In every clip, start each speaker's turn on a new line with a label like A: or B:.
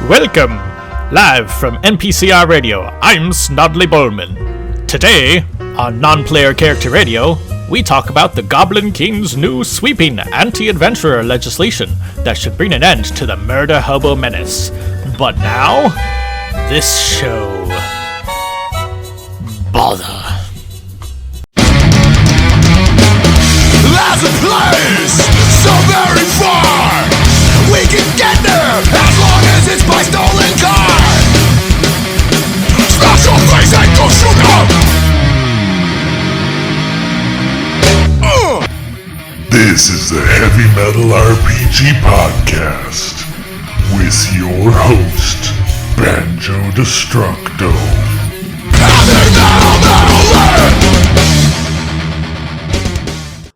A: Welcome! Live from NPCR Radio, I'm Snodley Bowman. Today, on Non-Player Character Radio, we talk about the Goblin King's new sweeping anti-adventurer legislation that should bring an end to the murder hobo menace. But now, this show. Bother.
B: There's a place so very far. We can get there as long as it's by stolen car. Smash your face and go shoot up. This is the Heavy Metal RPG Podcast with your host, Banjo Destructo. Heavy Metal.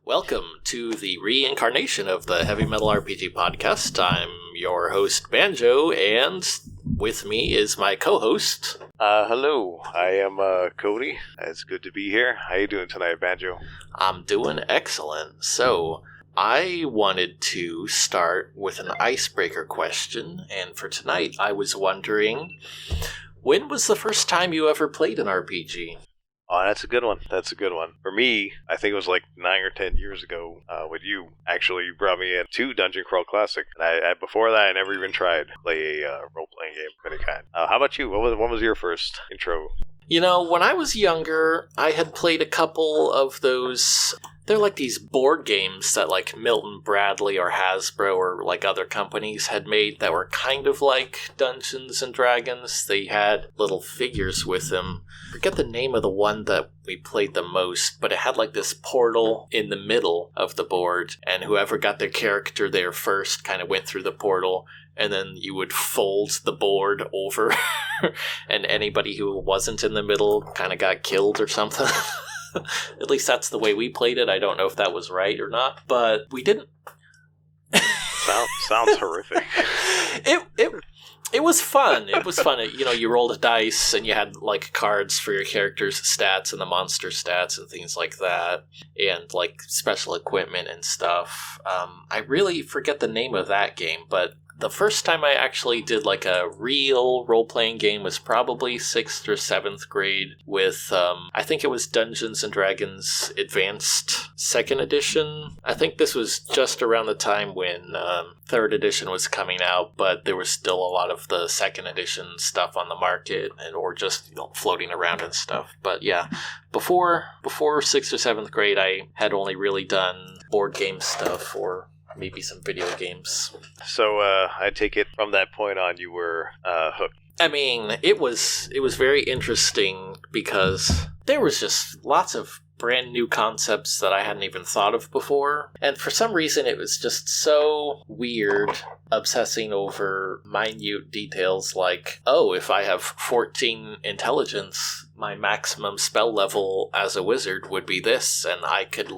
C: Welcome to the reincarnation of the Heavy Metal RPG Podcast. I'm your host, Banjo, and with me is my co-host.
D: Hello, I am Cody. It's good to be here. How you doing tonight, Banjo?
C: I'm doing excellent. So, I wanted to start with an icebreaker question, and for tonight, I was wondering, when was the first time you ever played an RPG?
D: Oh, that's a good one. For me, I think it was like 9 or 10 years ago when you actually brought me in to Dungeon Crawl Classic. And before that, I never even tried to play a role-playing game of any kind. How about you? What was your first intro?
C: You know, when I was younger, I had played a couple of those. They're like these board games that like Milton Bradley or Hasbro or like other companies had made that were kind of like Dungeons and Dragons. They had little figures with them. I forget the name of the one that we played the most, but it had like this portal in the middle of the board, and whoever got their character there first kind of went through the portal, and then you would fold the board over, and anybody who wasn't in the middle kind of got killed or something. At least that's the way we played it. I don't know if that was right or not, but we didn't.
D: Sounds horrific.
C: It was fun. It was fun. You rolled a dice and you had like cards for your character's stats and the monster stats and things like that, and like special equipment and stuff. I really forget the name of that game, but the first time I actually did like a real role-playing game was probably 6th or 7th grade with, I think it was Dungeons & Dragons Advanced 2nd Edition. I think this was just around the time when 3rd Edition was coming out, but there was still a lot of the 2nd Edition stuff on the market or just floating around and stuff. But yeah, before 6th or 7th grade, I had only really done board game stuff or maybe some video games.
D: So I take it from that point on you were hooked.
C: I mean, it was very interesting because there was just lots of brand new concepts that I hadn't even thought of before. And for some reason, it was just so weird obsessing over minute details like, oh, if I have 14 intelligence, my maximum spell level as a wizard would be this, and I could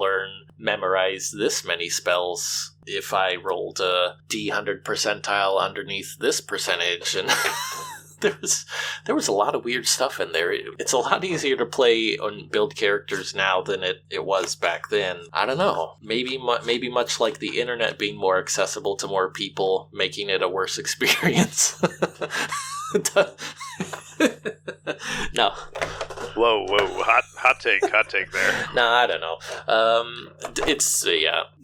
C: memorize this many spells if I rolled a D100 percentile underneath this percentage, and there was a lot of weird stuff in there. It's a lot easier to play and build characters now than it was back then. I don't know. Maybe much like the internet being more accessible to more people, making it a worse experience. No.
D: Whoa, hot take there.
C: No, I don't know. It's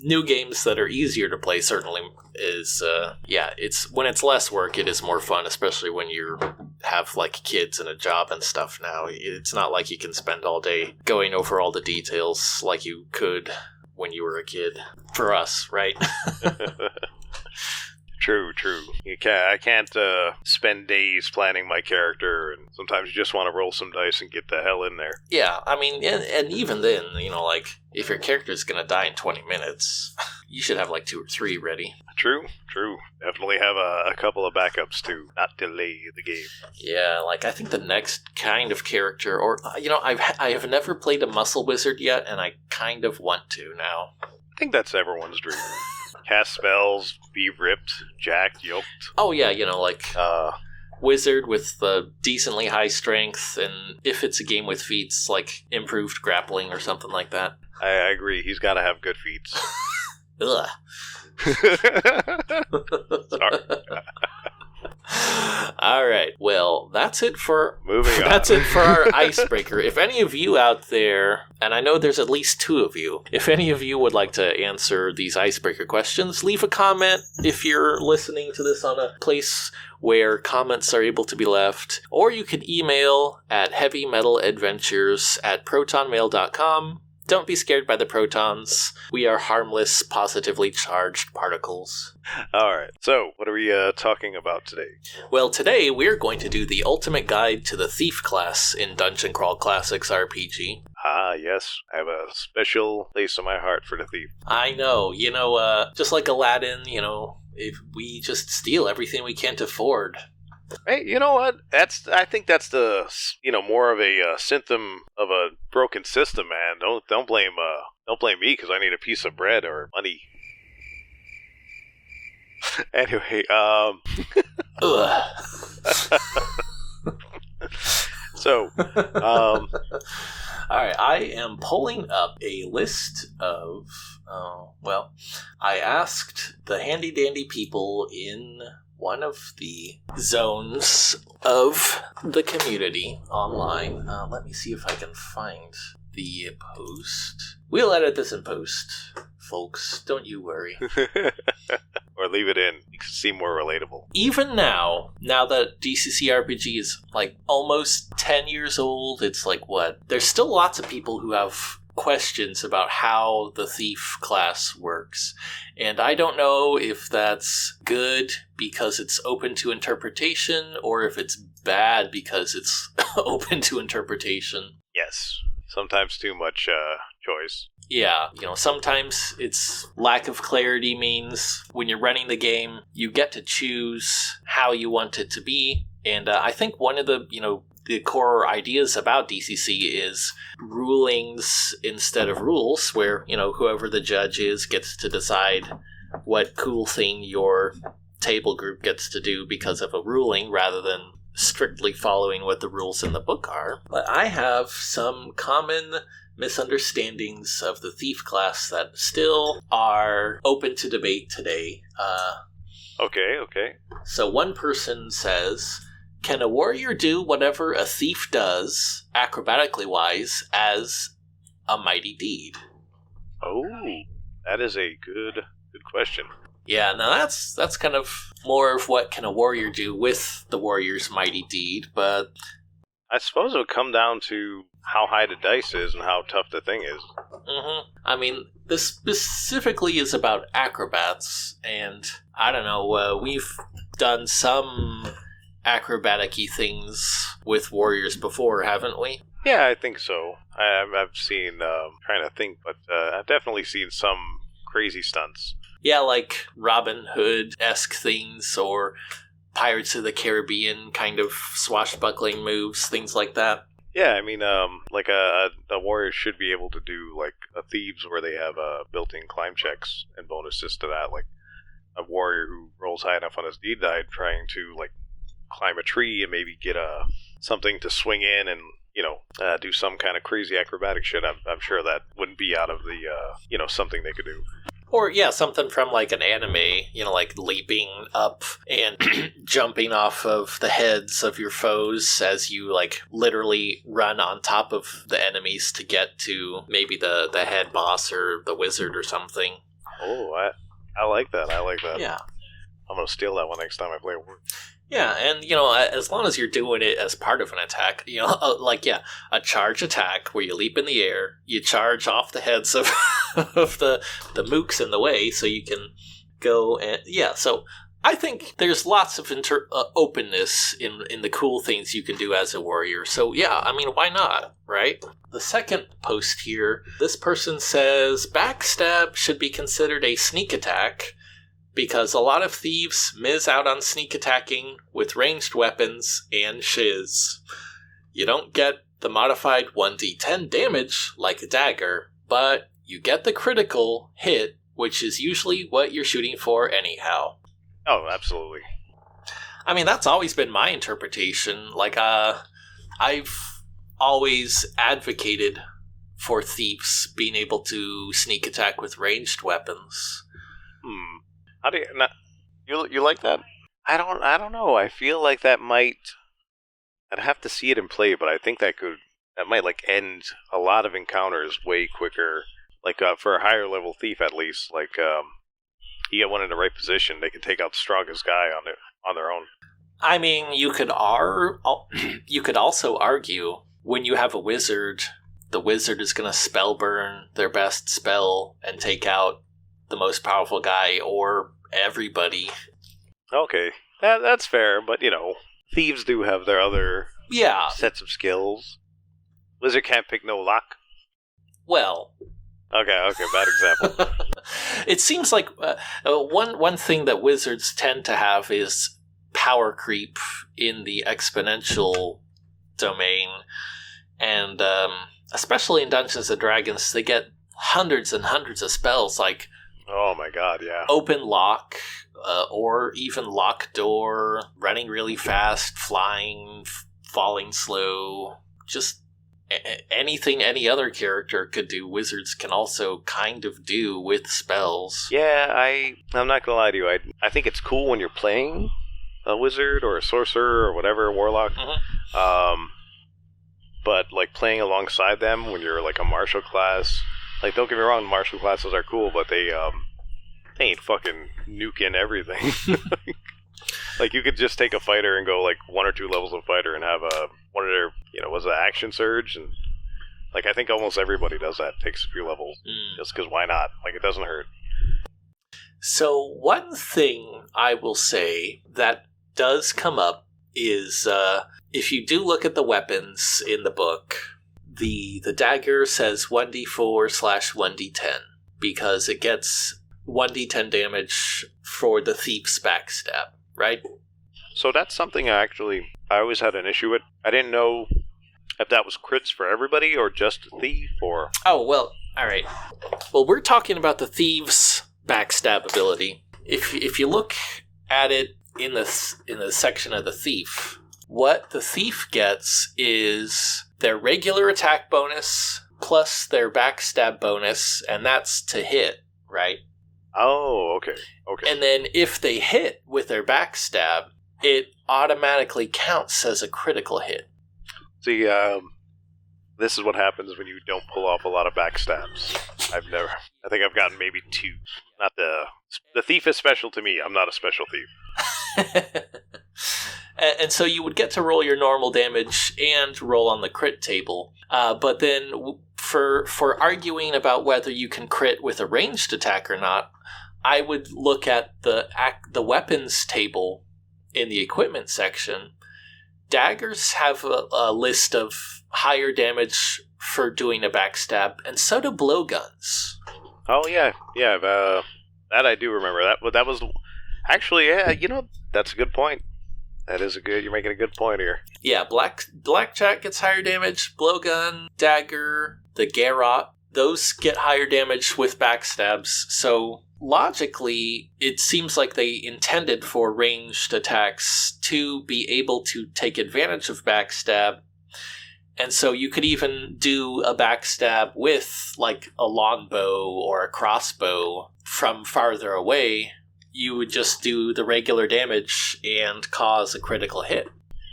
C: new games that are easier to play certainly is it's when it's less work, it is more fun, especially when you have like kids and a job and stuff now. It's not like you can spend all day going over all the details like you could when you were a kid. For us, right?
D: True. I can't spend days planning my character, and sometimes you just want to roll some dice and get the hell in there.
C: Yeah, I mean, and even then, like, if your character's gonna die in 20 minutes, you should have like 2 or 3 ready.
D: True. Definitely have a couple of backups to not delay the game.
C: Yeah, like, I think the next kind of character, or, I have never played a muscle wizard yet, and I kind of want to now.
D: I think that's everyone's dream. Cast spells, be ripped, jacked, yoked.
C: Oh yeah, wizard with the decently high strength, and if it's a game with feats, like improved grappling or something like that.
D: I agree. He's got to have good feats.
C: Ugh.
D: Sorry.
C: All right. Well, that's it for
D: Moving on.
C: That's it for our icebreaker. If any of you out there, and I know there's at least 2 of you, if any of you would like to answer these icebreaker questions, leave a comment if you're listening to this on a place where comments are able to be left, or you can email at heavymetaladventures@protonmail.com. Don't be scared by the protons. We are harmless, positively charged particles.
D: All right. So, what are we talking about today?
C: Well, today we're going to do the ultimate guide to the Thief class in Dungeon Crawl Classics RPG.
D: Ah, yes. I have a special place in my heart for the thief.
C: I know, just like Aladdin, if we just steal everything we can't afford.
D: Hey, you know what? I think that's the more of a symptom of a broken system, man. Don't blame me because I need a piece of bread or money. Anyway,
C: Ugh.
D: So,
C: all right, I am pulling up a list of, I asked the handy-dandy people in one of the zones of the community online. Let me see if I can find the post. We'll edit this in post, folks. Don't you worry.
D: or leave it in. It can seem more relatable.
C: Even now that DCC RPG is like almost 10 years old, it's like what? There's still lots of people who have questions about how the Thief class works. And I don't know if that's good because it's open to interpretation or if it's bad because it's open to interpretation.
D: Yes. Sometimes too much choice.
C: Yeah, sometimes it's lack of clarity means when you're running the game, you get to choose how you want it to be. And I think one of the core ideas about DCC is rulings instead of rules, where, whoever the judge is gets to decide what cool thing your table group gets to do because of a ruling rather than strictly following what the rules in the book are. But I have some common misunderstandings of the Thief class that still are open to debate today.
D: Okay.
C: So one person says, can a warrior do whatever a thief does, acrobatically wise, as a mighty deed?
D: Oh, that is a good question.
C: Yeah, now that's kind of more of what can a warrior do with the warrior's mighty deed, but
D: I suppose it would come down to how high the dice is and how tough the thing is.
C: Mm-hmm. I mean, this specifically is about acrobats, and I don't know, we've done some acrobatic-y things with warriors before, haven't we?
D: Yeah, I think so. I've seen, trying to think, but I've definitely seen some crazy stunts.
C: Yeah, like Robin Hood-esque things, or Pirates of the Caribbean kind of swashbuckling moves, things like that.
D: Yeah, I mean, like a warrior should be able to do like a thieves where they have built-in climb checks and bonuses to that. Like a warrior who rolls high enough on his deed die trying to like climb a tree and maybe get something to swing in and do some kind of crazy acrobatic shit. I'm sure that wouldn't be out of the something they could do.
C: Or, yeah, something from, like, an anime, like leaping up and jumping off of the heads of your foes as you, like, literally run on top of the enemies to get to maybe the head boss or the wizard or something.
D: Oh, I like that.
C: Yeah.
D: I'm going to steal that one next time I play a war.
C: Yeah, and, as long as you're doing it as part of an attack, a charge attack where you leap in the air, you charge off the heads of of the mooks in the way so you can go and, so I think there's lots of openness in the cool things you can do as a warrior. So, yeah, I mean, why not, right? The second post here, this person says, backstab should be considered a sneak attack, because a lot of thieves miss out on sneak attacking with ranged weapons and shiz. You don't get the modified 1d10 damage like a dagger, but you get the critical hit, which is usually what you're shooting for anyhow.
D: Oh, absolutely.
C: I mean, that's always been my interpretation. Like, I've always advocated for thieves being able to sneak attack with ranged weapons.
D: How do you like that? I don't know. I feel like that might. I'd have to see it in play, but I think that might like end a lot of encounters way quicker. Like for a higher level thief, at least, like you get one in the right position, they can take out the strongest guy on their own.
C: I mean, you could also argue when you have a wizard, the wizard is going to spell burn their best spell and take out the most powerful guy or everybody.
D: Okay, that's fair, but thieves do have their other sets of skills. Wizard can't pick no lock.
C: Well,
D: okay, bad example.
C: It seems like one thing that wizards tend to have is power creep in the exponential domain, and especially in Dungeons and Dragons, they get hundreds and hundreds of spells like
D: oh my god, yeah,
C: open lock, or even lock door, running really fast, flying, falling slow, just anything any other character could do, wizards can also kind of do with spells.
D: Yeah, I'm not gonna lie to you, I think it's cool when you're playing a wizard or a sorcerer or whatever, warlock.
C: Mm-hmm.
D: But like playing alongside them when you're like a martial class, like don't get me wrong, martial classes are cool, but they ain't fucking nuking everything. Like you could just take a fighter and go like 1 or 2 levels of fighter and have one of their was an action surge, and like I think almost everybody does that, takes a few levels, just because why not? Like it doesn't hurt.
C: So one thing I will say that does come up is if you do look at the weapons in the book, the dagger says 1d4/1d10 because it gets 1d10 damage for the thief's backstab, right?
D: So that's something I always had an issue with. I didn't know if that was crits for everybody or just the thief or...
C: Oh, well, alright. Well, we're talking about the thieves' backstab ability. If you look at it in the section of the thief, what the thief gets is their regular attack bonus plus their backstab bonus, and that's to hit, right?
D: Oh, okay.
C: And then if they hit with their backstab, it automatically counts as a critical hit.
D: See, this is what happens when you don't pull off a lot of backstabs. I think I've gotten maybe 2. Not the thief is special to me. I'm not a special thief.
C: And so you would get to roll your normal damage and roll on the crit table. But then for arguing about whether you can crit with a ranged attack or not, I would look at the weapons table in the equipment section. Daggers have a list of higher damage for doing a backstab, and so do blowguns.
D: Oh yeah, that I do remember. That was actually, yeah, that's a good point. You're making a good point here. Yeah,
C: blackjack gets higher damage, blowgun, dagger, the garrote, those get higher damage with backstabs, so logically, it seems like they intended for ranged attacks to be able to take advantage of backstab, and so you could even do a backstab with, like, a longbow or a crossbow from farther away. You would just do the regular damage and cause a critical hit.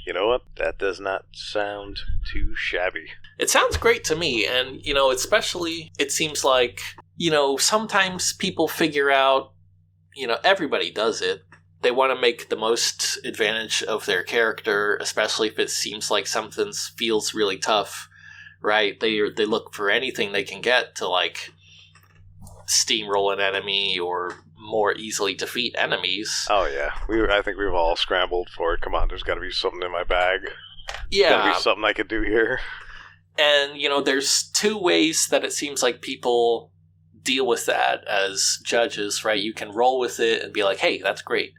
D: You know what? That does not sound too shabby.
C: It sounds great to me, and, especially, it seems like, sometimes people figure out, everybody does it. They want to make the most advantage of their character, especially if it seems like something feels really tough, right? They look for anything they can get to, like, steamroll an enemy or more easily defeat enemies.
D: Oh yeah, I think we've all scrambled for it. Come on, there's got to be something in my bag.
C: Yeah,
D: got to be something I could do here.
C: And there's 2 ways that it seems like people deal with that as judges, right? You can roll with it and be like, hey, that's great.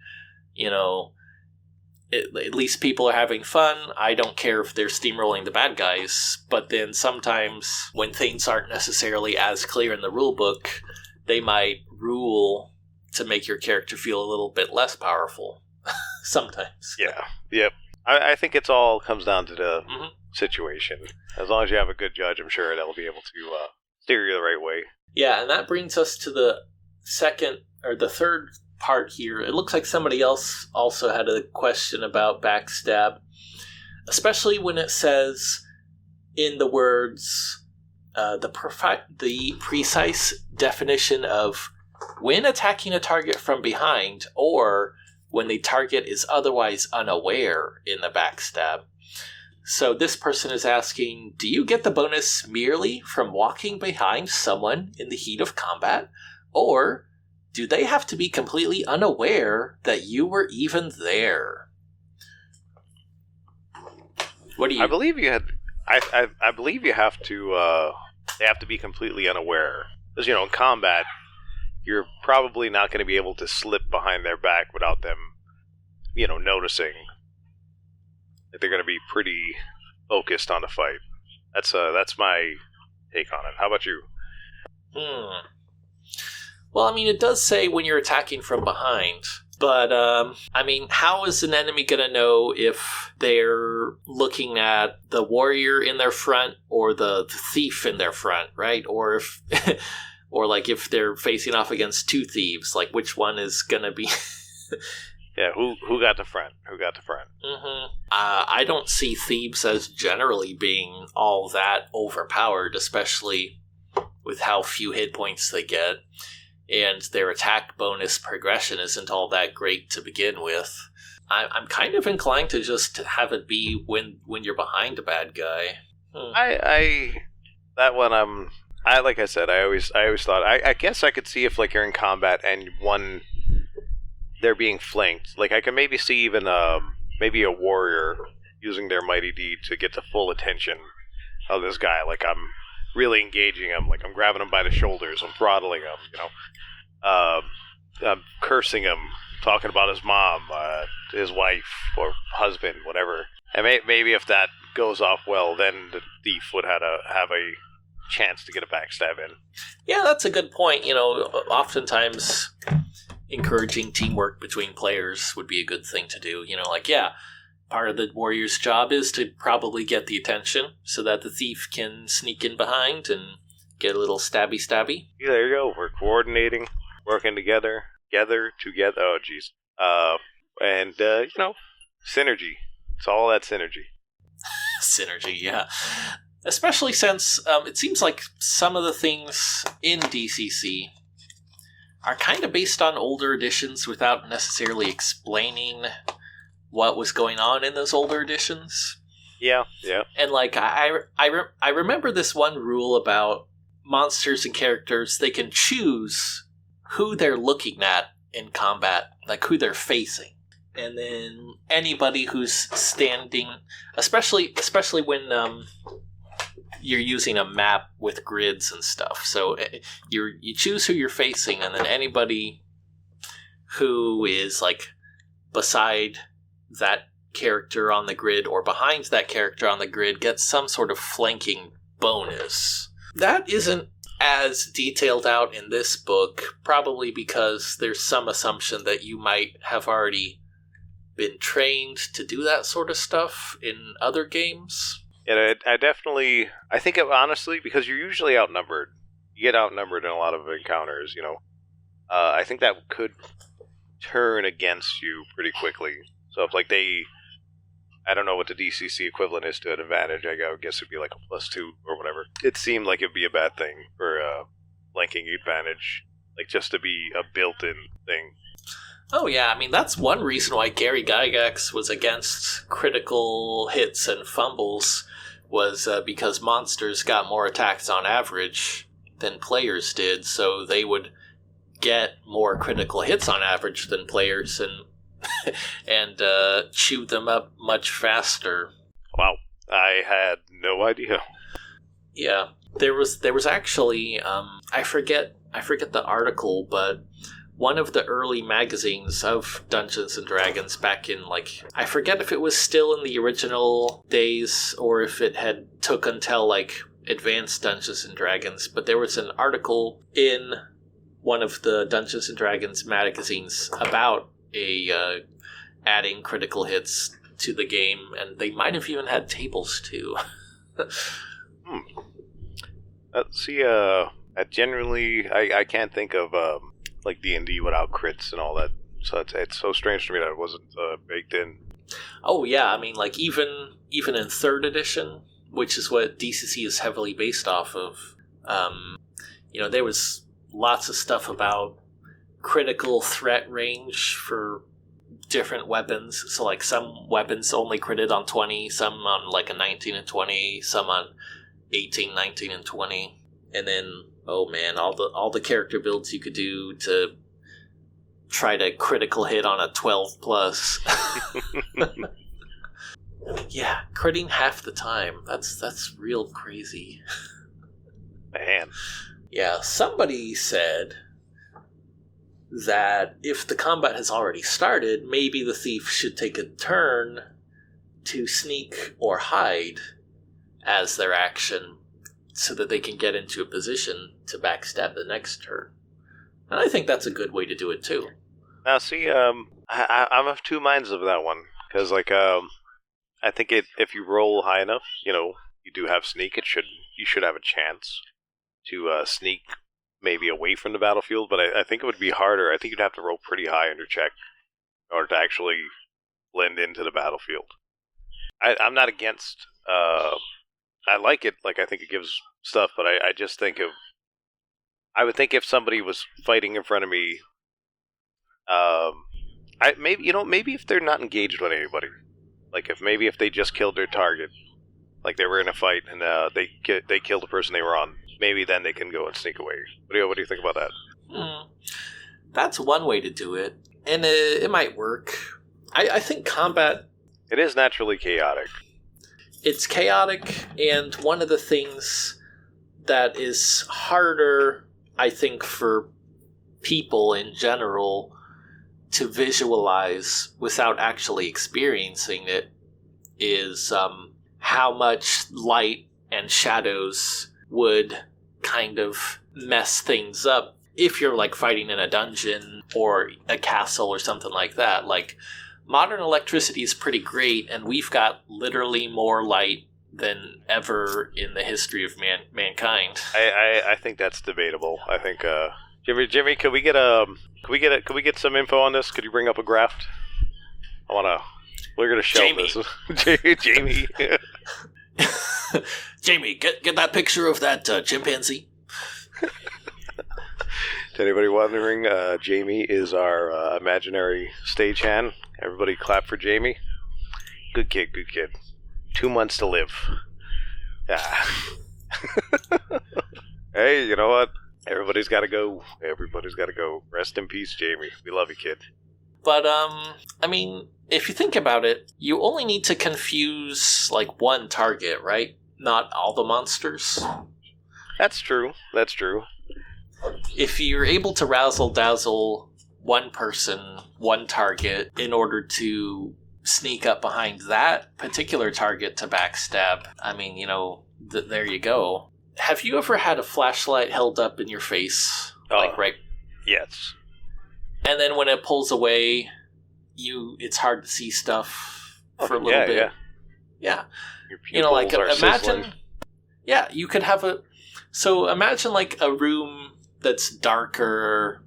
C: At least people are having fun. I don't care if they're steamrolling the bad guys. But then sometimes when things aren't necessarily as clear in the rule book, they might rule to make your character feel a little bit less powerful. Sometimes.
D: Yeah. Yep. I think it's all comes down to the situation. As long as you have a good judge, I'm sure they'll be able to steer you the right way.
C: Yeah, and that brings us to the third part here. It looks like somebody else also had a question about backstab, especially when it says in the words the precise definition of when attacking a target from behind or when the target is otherwise unaware in the backstab. So this person is asking, do you get the bonus merely from walking behind someone in the heat of combat, or do they have to be completely unaware that you were even there? What do you...
D: I believe you had... I believe you have to... they have to be completely unaware. Because, in combat, you're probably not going to be able to slip behind their back without them, noticing that they're going to be pretty focused on the fight. That's my take on it. How about you?
C: Well, I mean, it does say when you're attacking from behind, but, how is an enemy going to know if they're looking at the warrior in their front or the thief in their front, right? Or if, if they're facing off against two thieves, like which one is going to be...
D: Yeah, who got the front? Who got the front?
C: Mm-hmm. I don't see thieves as generally being all that overpowered, especially with how few hit points they get. And their attack bonus progression isn't all that great to begin with. I'm kind of inclined to just have it be when you're behind a bad guy.
D: Like I said, I always thought, I guess I could see if like you're in combat and they're being flanked. Like I can maybe see even maybe a warrior using their mighty deed to get the full attention of this guy. Like I'm really engaging him. Like I'm grabbing him by the shoulders. I'm throttling him. I'm cursing him, talking about his mom, his wife or husband, whatever. And maybe if that goes off well, then the thief would have a chance to get a backstab in.
C: Yeah, that's a good point. Oftentimes encouraging teamwork between players would be a good thing to do. Part of the warrior's job is to probably get the attention so that the thief can sneak in behind and get a little stabby.
D: Yeah, there you go. We're coordinating, working together. Oh, jeez. And synergy. It's all that synergy.
C: Synergy, yeah. Especially since it seems like some of the things in DCC are kind of based on older editions without necessarily explaining what was going on in those older editions.
D: Yeah.
C: And I remember this one rule about monsters and characters. They can choose who they're looking at in combat, like who they're facing. And then anybody who's standing, especially when you're using a map with grids and stuff. So you choose who you're facing, and then anybody who is like beside that character on the grid or behind that character on the grid gets some sort of flanking bonus. That isn't as detailed out in this book, probably because there's some assumption that you might have already been trained to do that sort of stuff in other games.
D: Yeah, I think honestly, because you're usually outnumbered. You get outnumbered in a lot of encounters, I think that could turn against you pretty quickly. So if I don't know what the DCC equivalent is to an advantage, I guess it'd be like a +2 or whatever. It seemed like it'd be a bad thing for flanking advantage, like just to be a built-in thing.
C: Oh yeah, that's one reason why Gary Gygax was against critical hits and fumbles, was because monsters got more attacks on average than players did, so they would get more critical hits on average than players and chew them up much faster.
D: Wow, I had no idea.
C: Yeah, there was actually I forget the article, but one of the early magazines of Dungeons & Dragons back in, I forget if it was still in the original days or if it had took until, Advanced Dungeons & Dragons, but there was an article in one of the Dungeons & Dragons magazines about adding critical hits to the game, and they might have even had tables, too.
D: Let's see, I can't think of like D&D without crits and all that. So it's so strange to me that it wasn't baked in.
C: Oh yeah, I mean, like even in third edition, which is what DCC is heavily based off of, there was lots of stuff about critical threat range for different weapons. So like some weapons only critted on 20, some on like a 19 and 20, some on 18, 19, and 20. And then, oh man, all the character builds you could do to try to critical hit on a 12 plus. Yeah, critting half the time. That's real crazy.
D: Man.
C: Yeah, somebody said that if the combat has already started, maybe the thief should take a turn to sneak or hide as their action so that they can get into a position to backstab the next turn. And I think that's a good way to do it too.
D: Now, see, I'm of two minds of that one, because I think if you roll high enough, you do have sneak. You should have a chance to sneak maybe away from the battlefield, but I think it would be harder. I think you'd have to roll pretty high on your check in order to actually blend into the battlefield. I'm not against. I like it. Like, I think it gives stuff, but I just think I would think if somebody was fighting in front of me, maybe if they're not engaged with anybody, like if they just killed their target, like they were in a fight and they killed the person they were on, maybe then they can go and sneak away. What do you think about that?
C: That's one way to do it, and it might work. I think combat,
D: it is naturally chaotic.
C: It's chaotic, and one of the things that is harder, I think, for people in general to visualize without actually experiencing it is how much light and shadows would kind of mess things up if you're like fighting in a dungeon or a castle or something like that. Like, modern electricity is pretty great, and we've got literally more light than ever in the history of mankind.
D: I think that's debatable. I think Jimmy, could we get some info on this? Could you bring up a graph? We're gonna shelve this. Jamie.
C: Jamie, get that picture of that chimpanzee.
D: To anybody wondering, Jamie is our imaginary stagehand. Everybody clap for Jamie. Good kid. 2 months to live. Yeah. Hey, you know what? Everybody's got to go. Rest in peace, Jamie. We love you, kid.
C: But, I mean, if you think about it, you only need to confuse, like, one target, right? Not all the monsters.
D: That's true.
C: If you're able to razzle-dazzle one person, one target, in order to sneak up behind that particular target to backstab, I mean, there you go. Have you ever had a flashlight held up in your face? Right?
D: Yes.
C: And then when it pulls away, it's hard to see stuff for a little bit. Yeah. Imagine...
D: sizzling.
C: Yeah, you could have So imagine, like, a room that's darker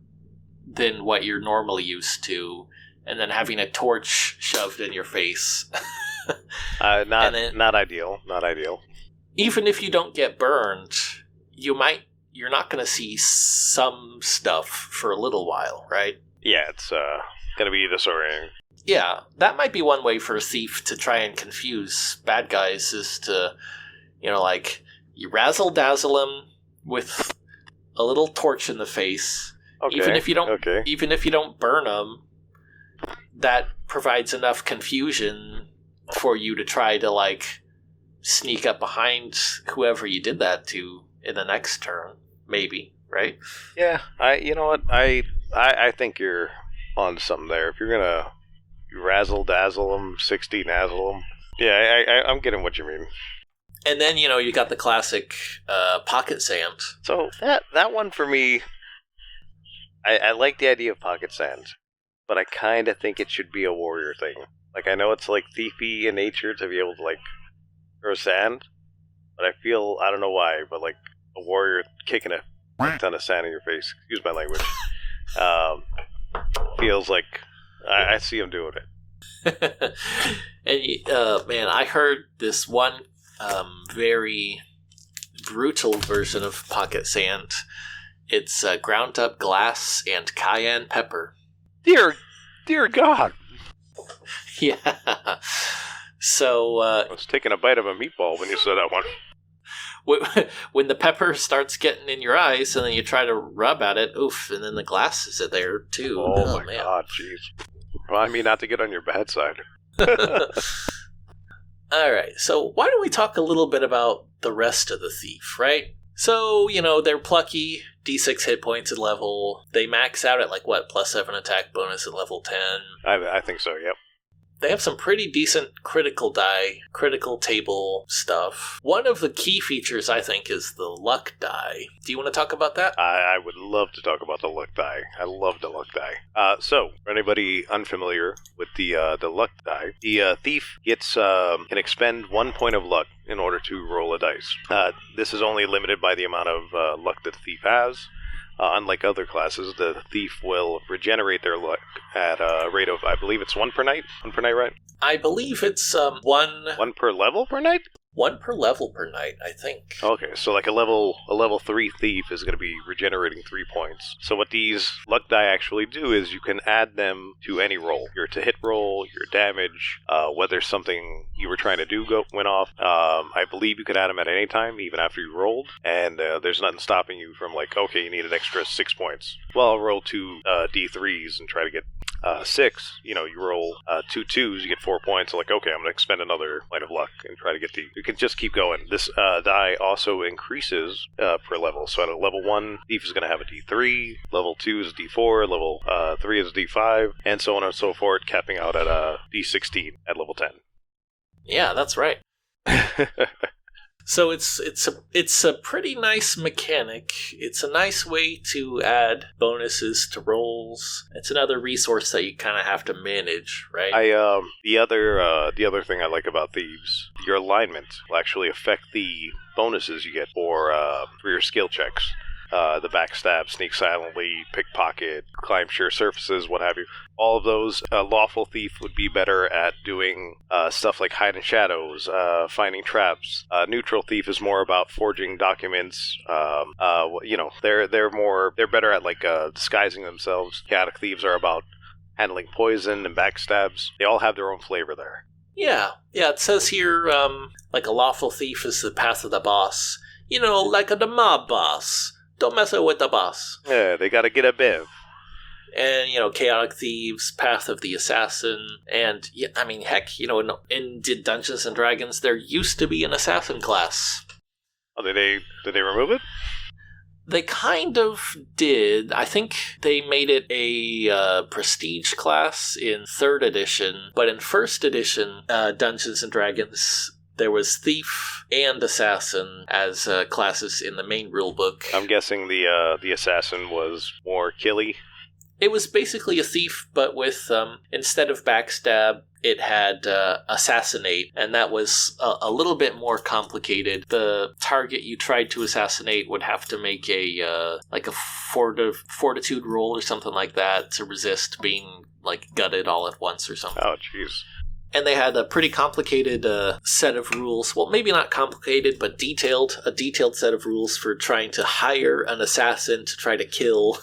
C: than what you're normally used to, and then having a torch shoved in your face.
D: Not ideal.
C: Even if you don't get burned, you're not going to see some stuff for a little while, right?
D: Yeah, it's going to be disorienting.
C: Yeah, that might be one way for a thief to try and confuse bad guys, is to, you razzle-dazzle them with a little torch in the face.
D: Okay.
C: Even if you don't burn them, that provides enough confusion for you to try to, like, sneak up behind whoever you did that to in the next turn, maybe, right?
D: Yeah, you know what? I think you're on something there. If you're gonna razzle-dazzle them, 60 nazzle them, yeah, I'm getting what you mean.
C: And then, you got the classic pocket sand.
D: So that one for me, I like the idea of pocket sand, but I kind of think it should be a warrior thing. Like, I know it's like thiefy in nature to be able to, like, throw sand, but I feel, I don't know why, but like a warrior kicking a ton of sand in your face. Excuse my language. Feels like I see him doing it.
C: And man, I heard this one very brutal version of pocket sand. It's ground up glass and cayenne pepper.
D: Dear God!
C: Yeah. So
D: I was taking a bite of a meatball when you said that one.
C: when the pepper starts getting in your eyes, and then you try to rub at it, oof, and then the glass is there too.
D: Oh my God, jeez. Well, I mean, not to get on your bad side.
C: All right, so why don't we talk a little bit about the rest of the thief, right? So, they're plucky, D6 hit points at level. They max out at +7 attack bonus at level 10.
D: I think so, yep.
C: They have some pretty decent critical table stuff. One of the key features, I think, is the luck die. Do you want to talk about that?
D: I would love to talk about the luck die. I love the luck die. So, for anybody unfamiliar with the luck die, the thief can expend 1 point of luck in order to roll a dice. This is only limited by the amount of luck that the thief has. Unlike other classes, the thief will regenerate their luck at a rate of, I believe it's 1 per night? 1 per night, right?
C: I believe it's one...
D: 1 per level per night?
C: 1 per level per night, I think.
D: Okay, so like a level 3 thief is going to be regenerating 3 points. So what these luck die actually do is you can add them to any roll. Your to-hit roll, your damage, whether something you were trying to do went off. I believe you can add them at any time, even after you rolled, and there's nothing stopping you from okay, you need an extra 6 points. Well, I'll roll 2 D3s and try to get 6. You roll 2 2s, you get 4 points. So okay, I'm going to expend another point of luck and try to get you can just keep going. This die also increases per level. So at a level 1, thief is going to have a D3, level 2 is a D4, level 3 is a D5, and so on and so forth, capping out at a D16 at level 10.
C: Yeah, that's right. So it's a pretty nice mechanic. It's a nice way to add bonuses to rolls. It's another resource that you kind of have to manage, right?
D: The other thing I like about thieves, your alignment will actually affect the bonuses you get for your skill checks. The backstab, sneak silently, pickpocket, climb sheer surfaces, what have you. All of those, lawful thief would be better at doing stuff like hide in shadows, finding traps. Neutral thief is more about forging documents. They're better at disguising themselves. Chaotic thieves are about handling poison and backstabs. They all have their own flavor there.
C: Yeah. It says here, a lawful thief is the path of the boss. Like the mob boss. Don't mess with the boss.
D: Yeah, they gotta get a bev.
C: And, chaotic thieves, path of the assassin, and, heck, in Dungeons & Dragons, there used to be an assassin class.
D: Oh, did they remove it?
C: They kind of did. I think they made it a prestige class in 3rd edition, but in 1st edition, Dungeons & Dragons... There was Thief and Assassin as classes in the main rulebook.
D: I'm guessing the Assassin was more killy.
C: It was basically a thief, but with, instead of backstab, it had assassinate, and that was a little bit more complicated. The target you tried to assassinate would have to make a fortitude roll or something like that to resist being, gutted all at once or something.
D: Oh, jeez.
C: And they had a pretty complicated set of rules. Well, maybe not complicated, but a detailed set of rules for trying to hire an assassin to try to kill,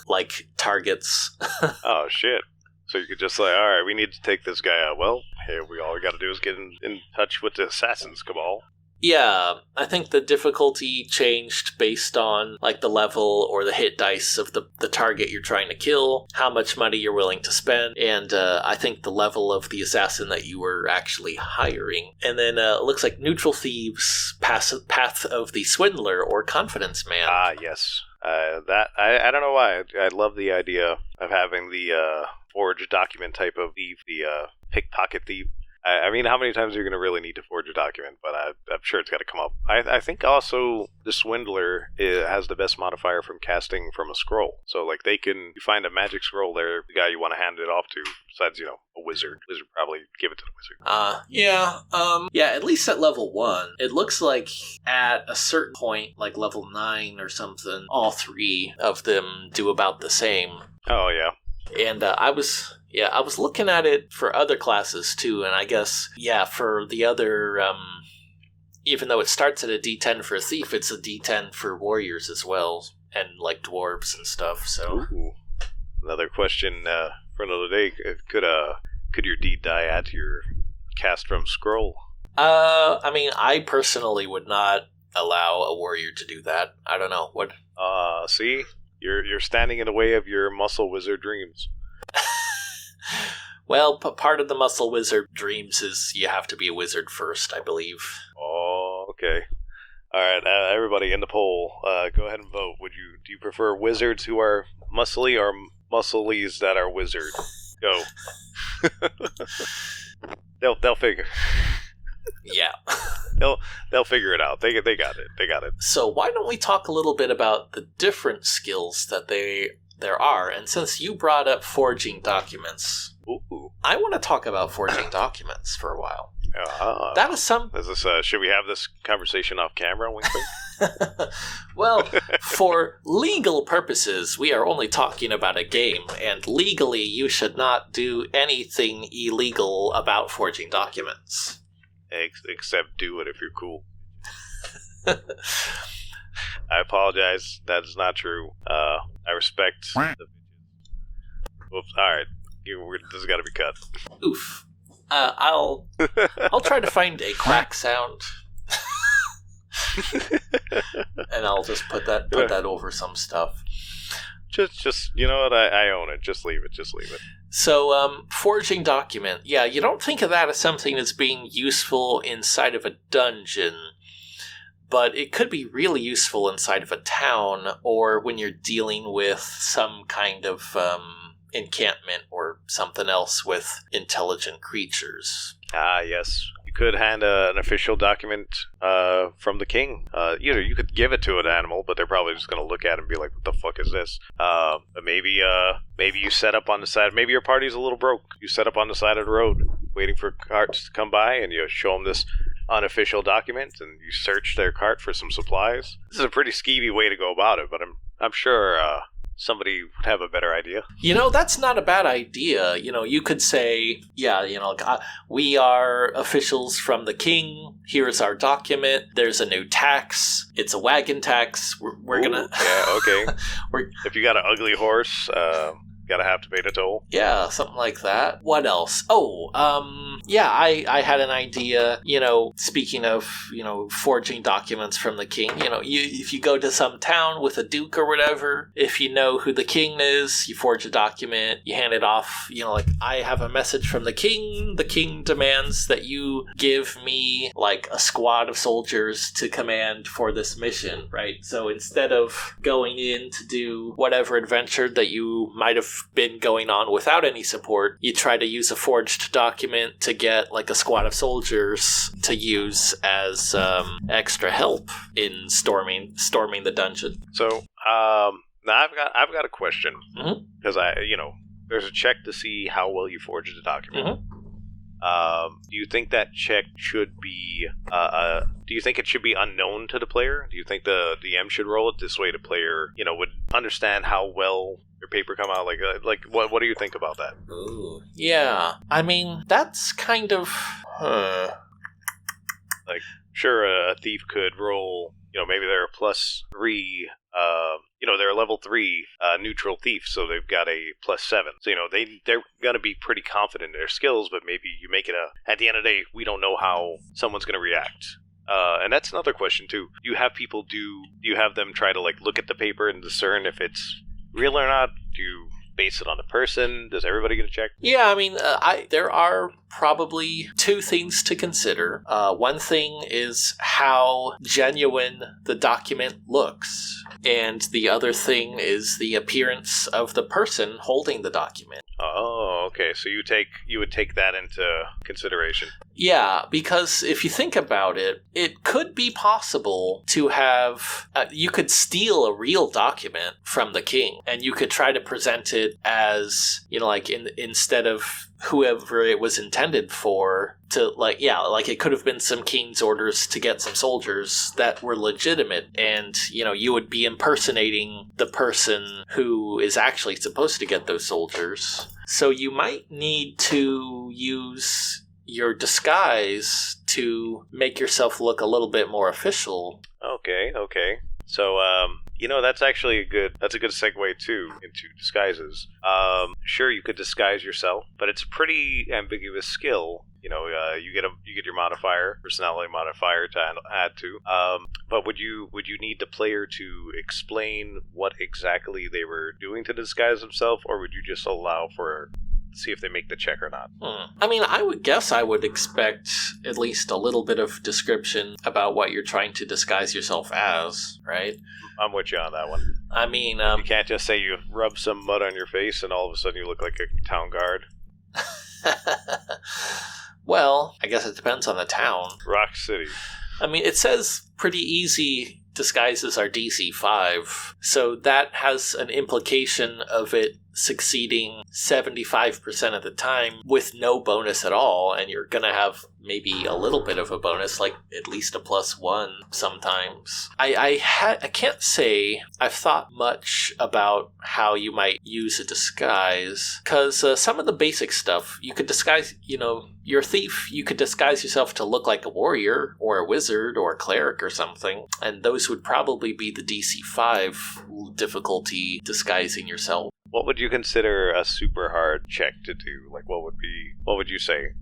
C: targets.
D: Oh, shit. So you could just say, all right, we need to take this guy out. Well, hey, all we got to do is get in touch with the Assassin's Cabal.
C: Yeah, I think the difficulty changed based on, the level or the hit dice of the target you're trying to kill, how much money you're willing to spend, and I think the level of the assassin that you were actually hiring. And then it looks like neutral thieves, path of the swindler or confidence man.
D: Ah, yes. I don't know why. I love the idea of having the forged document type of thief, the pickpocket thief. I mean, how many times are you going to really need to forge a document? But I'm sure it's got to come up. I think also the Swindler has the best modifier from casting from a scroll. So, you find a magic scroll there, the guy you want to hand it off to, besides, a wizard. Wizard probably give it to the wizard.
C: Yeah, at least at level 1. It looks like at a certain point, level 9 or something, all 3 of them do about the same.
D: Oh, yeah.
C: And I was looking at it for other classes too, and I guess, for the other, even though it starts at a D10 for a thief, it's a D10 for warriors as well, and like dwarves and stuff, so.
D: Ooh. Another question for another day. Could your D die add to your cast from scroll?
C: I mean, I personally would not allow a warrior to do that. I don't know, what...
D: See? You're standing in the way of your muscle wizard dreams.
C: Well, part of the muscle wizard dreams is you have to be a wizard first, I believe.
D: Oh, okay. All right, everybody in the poll, go ahead and vote. Do you prefer wizards who are muscly or musclies that are wizard? Go. They'll figure.
C: Yeah.
D: They'll figure it out. They got it. They got it.
C: So why don't we talk a little bit about the different skills that there are? And since you brought up forging documents,
D: Ooh.
C: I want to talk about forging documents for a while.
D: That is this. Should we have this conversation off camera? Wink, wink?
C: Well, for legal purposes, we are only talking about a game, and legally, you should not do anything illegal about forging documents.
D: Except do it if you're cool. I apologize. That is not true. I respect. Whoops. All right. This has got to be cut.
C: Oof. I'll try to find a crack sound, and I'll just put that over some stuff.
D: Just you know what? I own it. Just leave it.
C: So, forging document. Yeah, you don't think of that as something that's being useful inside of a dungeon, but it could be really useful inside of a town, or when you're dealing with some kind of encampment or something else with intelligent creatures.
D: Ah, yes. You could hand an official document from the king. You could give it to an animal, but they're probably just going to look at it and be like, what the fuck is this? But maybe you set up on the side. Maybe your party's a little broke. You set up on the side of the road, waiting for carts to come by, and you show them this unofficial document, and you search their cart for some supplies. This is a pretty skeevy way to go about it, but I'm sure somebody would have a better idea.
C: You know, that's not a bad idea. You know, you could say, we are officials from the king. Here's our document. There's a new tax. It's a wagon tax. We're gonna...
D: Yeah, okay. If you got an ugly horse, gotta have to pay the toll.
C: Yeah, something like that. What else? Oh, I had an idea, speaking of, forging documents from the king, if you go to some town with a duke or whatever, if you know who the king is, you forge a document, you hand it off, I have a message from the king demands that you give me, a squad of soldiers to command for this mission, right? So instead of going in to do whatever adventure that you might have been going on without any support, you try to use a forged document to get a squad of soldiers to use as extra help in storming the dungeon.
D: So now I've got a question, because there's a check to see how well you forged the document. Do you think that check should be do you think it should be unknown to the player? Do you think the DM should roll it this way the player would understand how well your paper come out? What do you think about that?
C: Ooh, yeah, I mean, that's kind of
D: sure, a thief could roll, maybe they're a +3, they're a level 3 neutral thief, so they've got a +7. So, they're going to be pretty confident in their skills, but maybe you make it at the end of the day, we don't know how someone's going to react. And that's another question, too. Do you have them try to, look at the paper and discern if it's real or not? Do you base it on the person? Does everybody get a check?
C: Yeah, I mean, there are probably two things to consider. One thing is how genuine the document looks, and the other thing is the appearance of the person holding the document.
D: Oh, okay. So you would take that into consideration.
C: Yeah, because if you think about it, it could be possible to have... you could steal a real document from the king, and you could try to present it as, instead of whoever it was intended for to, like, yeah, like it could have been some king's orders to get some soldiers that were legitimate, and, you know, you would be impersonating the person who is actually supposed to get those soldiers. So you might need to use your disguise to make yourself look a little bit more official.
D: Okay. So, that's actually a good segue too into disguises. Sure, you could disguise yourself, but it's a pretty ambiguous skill. You get your modifier, personality modifier to add to. But would you need the player to explain what exactly they were doing to disguise themselves, or would you just allow for see if they make the check or not?
C: I mean, I would guess I would expect at least a little bit of description about what you're trying to disguise yourself as, right?
D: I'm with you on that one.
C: I mean,
D: you can't just say you rub some mud on your face and all of a sudden you look like a town guard.
C: Well, I guess it depends on the town.
D: Rock City.
C: I mean, it says pretty easy disguises are DC 5, so that has an implication of it succeeding 75% of the time with no bonus at all, and you're gonna have maybe a little bit of a bonus, like at least a +1 sometimes. I can't say I've thought much about how you might use a disguise, because some of the basic stuff, you could disguise, you're a thief, you could disguise yourself to look like a warrior, or a wizard, or a cleric or something, and those would probably be the DC 5 difficulty disguising yourself.
D: What would you consider a super hard check to do? Like, what would you say?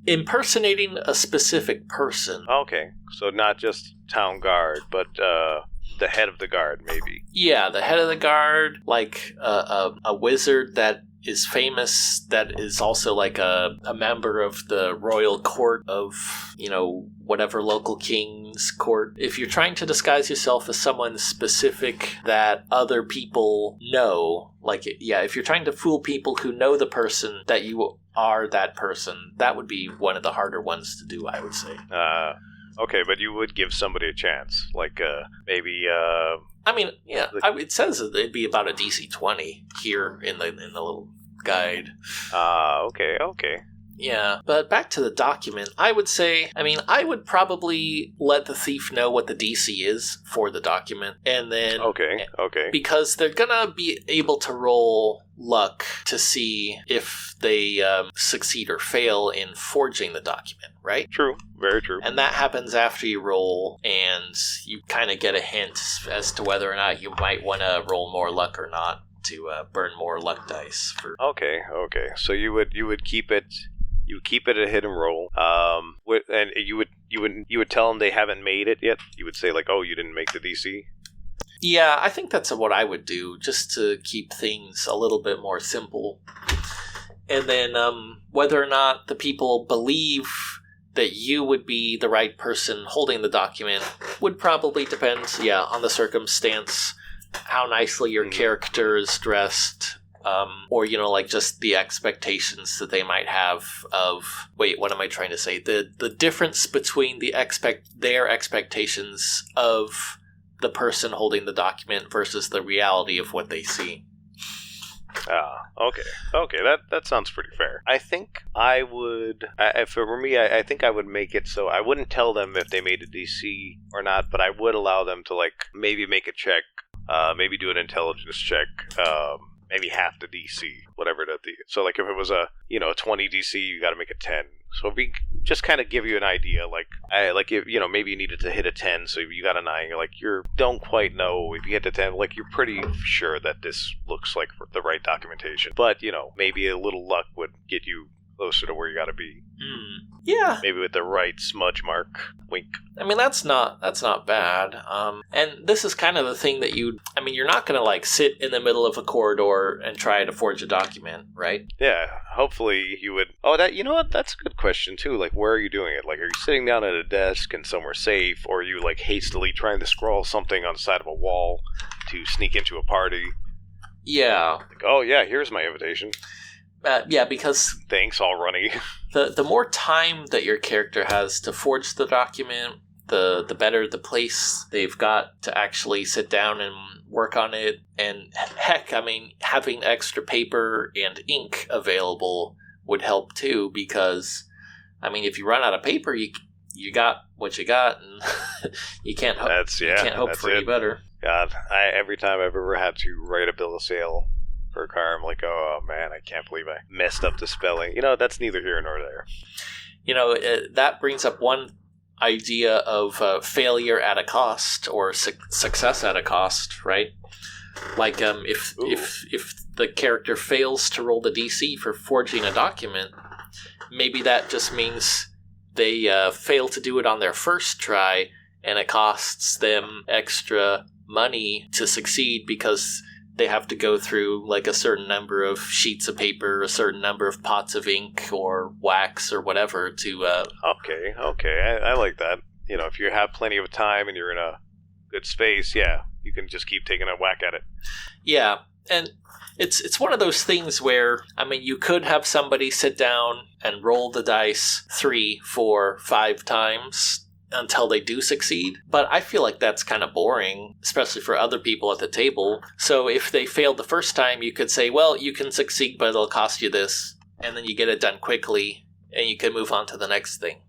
C: Impersonating a specific person.
D: Okay, so not just town guard, but the head of the guard, maybe.
C: Yeah, the head of the guard, like a wizard that is famous, that is also like a member of the royal court of, whatever local king's court. If you're trying to disguise yourself as someone specific that other people know, if you're trying to fool people who know the person that you are that person, that would be one of the harder ones to do, I would say.
D: Okay, but you would give somebody a chance, maybe.
C: I mean, yeah, it says that it'd be about a DC 20 here in the little guide.
D: Okay.
C: Yeah, but back to the document, I would say, I would probably let the thief know what the DC is for the document, and then...
D: Okay.
C: Because they're gonna be able to roll luck to see if they succeed or fail in forging the document, right?
D: True, very true.
C: And that happens after you roll, and you kind of get a hint as to whether or not you might want to roll more luck or not to burn more luck dice.
D: Okay. So you would keep it... You keep it a hit and roll, and you would tell them they haven't made it yet. You would say oh, you didn't make the DC.
C: Yeah, I think that's what I would do, just to keep things a little bit more simple. And then whether or not the people believe that you would be the right person holding the document would probably depend, on the circumstance, how nicely your character is dressed. Or, just the expectations that they might have of... Wait, what am I trying to say? The difference between their expectations of the person holding the document versus the reality of what they see.
D: Okay. That sounds pretty fair. I think I would... for me, I think I would make it so I wouldn't tell them if they made a DC or not, but I would allow them to, maybe make a check, maybe do an intelligence check, maybe half the DC, whatever that is. So, if it was a 20 DC, you got to make a 10. So we just kind of give you an idea, if, maybe you needed to hit a 10, so you got a 9. You're don't quite know if you hit the 10. You're pretty sure that this looks like the right documentation. But maybe a little luck would get you closer to where you got to be.
C: Yeah.
D: Maybe with the right smudge mark. Wink.
C: That's not bad. And this is kind of the thing that you're not going to sit in the middle of a corridor and try to forge a document, right?
D: Yeah. Hopefully you would. Oh, that's a good question too. Where are you doing it? Are you sitting down at a desk and somewhere safe, or are you hastily trying to scrawl something on the side of a wall to sneak into a party?
C: Yeah.
D: Oh yeah, here's my invitation.
C: Because...
D: Thanks, all runny.
C: The more time that your character has to forge the document, the better the place they've got to actually sit down and work on it. And heck, having extra paper and ink available would help too, because, I mean, if you run out of paper, you got what you got, and you can't hope, for any better.
D: God, every time I've ever had to write a bill of sale for a car, I'm like, oh man, I can't believe I messed up the spelling. That's neither here nor there.
C: That brings up one idea of failure at a cost, or success at a cost, right? Like, if the character fails to roll the DC for forging a document, maybe that just means they fail to do it on their first try, and it costs them extra money to succeed because they have to go through like a certain number of sheets of paper, a certain number of pots of ink or wax or whatever to...
D: Okay. I like that. If you have plenty of time and you're in a good space, yeah, you can just keep taking a whack at it.
C: Yeah, and it's one of those things where, I mean, you could have somebody sit down and roll the dice 3, 4, 5 times until they do succeed, but I feel like that's kind of boring, especially for other people at the table. So if they failed the first time, you could say, well, you can succeed, but it'll cost you this, and then you get it done quickly, and you can move on to the next thing.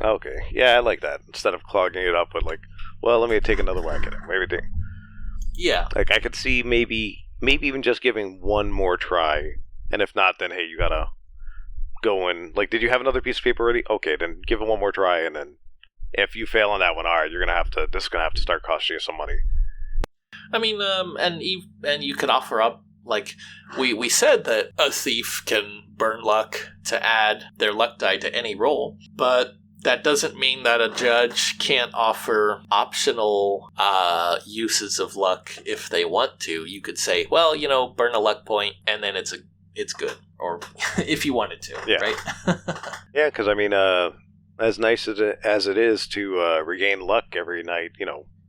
D: Okay, yeah, I like that. Instead of clogging it up with like, well, let me take another whack at it, maybe.
C: Yeah.
D: Like, I could see maybe even just giving one more try, and if not, then hey, you gotta go and, like, did you have another piece of paper ready? Okay, then give it one more try, and then if you fail on that one, alright, this is gonna have to start costing you some money.
C: I mean, and you could offer up, like, we said that a thief can burn luck to add their luck die to any roll, but that doesn't mean that a judge can't offer optional uses of luck if they want to. You could say, well, burn a luck point, and then it's good, or if you wanted to,
D: yeah.
C: Right?
D: Yeah, because I mean, as nice as it is to regain luck every night,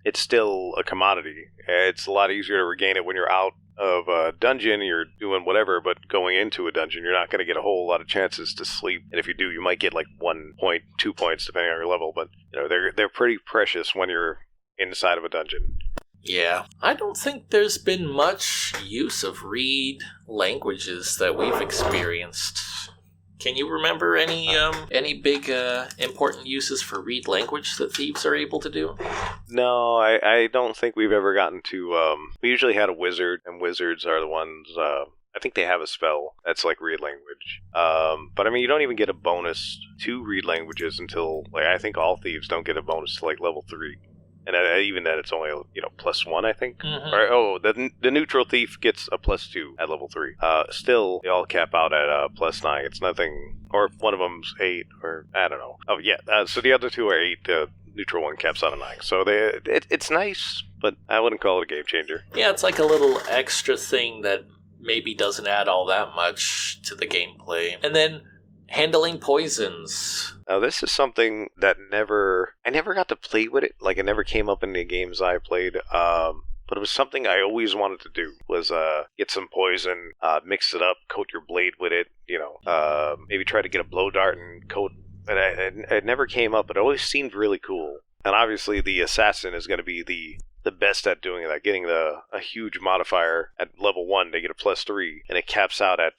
D: it's still a commodity. It's a lot easier to regain it when you're out of a dungeon, you're doing whatever, but going into a dungeon, you're not going to get a whole lot of chances to sleep. And if you do, you might get like 1 point, 2 points, depending on your level, but they're pretty precious when you're inside of a dungeon.
C: Yeah. I don't think there's been much use of read languages that we've experienced. Can you remember any big important uses for read language that thieves are able to do?
D: No, I don't think we've ever gotten to... we usually had a wizard, and wizards are the ones... I think they have a spell that's like read language. But I mean, you don't even get a bonus to read languages until... like, I think all thieves don't get a bonus to like level 3. And even then, it's only, +1, I think.
C: Mm-hmm.
D: Or, the neutral thief gets a +2 at level 3. Still, they all cap out at +9. It's nothing... Or one of them's 8, or... I don't know. Oh, yeah. So the other two are 8. The neutral one caps out at 9. So it's nice, but I wouldn't call it a game changer.
C: Yeah, it's like a little extra thing that maybe doesn't add all that much to the gameplay. And then... handling poisons.
D: Now, this is something that I never got to play with it. Like, it never came up in the games I played. But it was something I always wanted to do, was get some poison, mix it up, coat your blade with it, maybe try to get a blow dart and coat. But it never came up, but it always seemed really cool. And obviously the assassin is going to be the best at doing that, getting a huge modifier at level 1 to get a +3, and it caps out at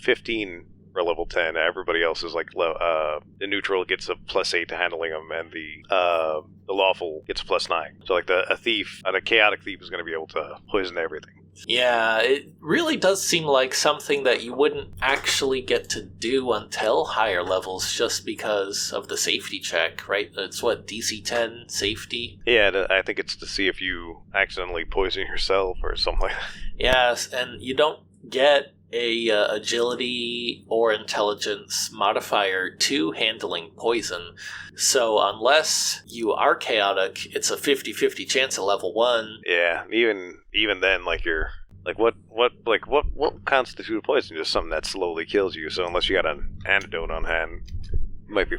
D: 15 for level 10. Everybody else is like the neutral gets a +8 to handling them, and the lawful gets a +9. So like a thief, and a chaotic thief is going to be able to poison everything.
C: Yeah, it really does seem like something that you wouldn't actually get to do until higher levels, just because of the safety check, right? It's what, DC 10 safety?
D: Yeah, I think it's to see if you accidentally poison yourself or something like that.
C: Yes, and you don't get a agility or intelligence modifier to handling poison. So unless you are chaotic, it's a 50-50 chance at level 1.
D: Yeah, even then, like you're like what constitutes poison? Just something that slowly kills you. So unless you got an antidote on hand, it might be.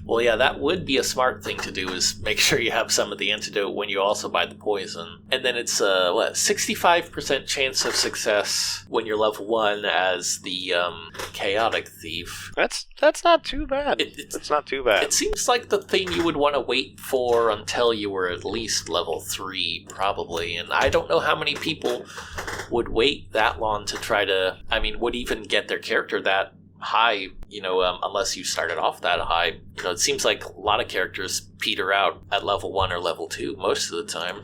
C: Well, yeah, that would be a smart thing to do, is make sure you have some of the antidote when you also buy the poison. And then it's 65% chance of success when you're level 1 as the chaotic thief.
D: That's not too bad. It's not too bad.
C: It seems like the thing you would want to wait for until you were at least level 3, probably. And I don't know how many people would wait that long to try to, would even get their character that high, unless you started off that high. It seems like a lot of characters peter out at level 1 or level 2 most of the time.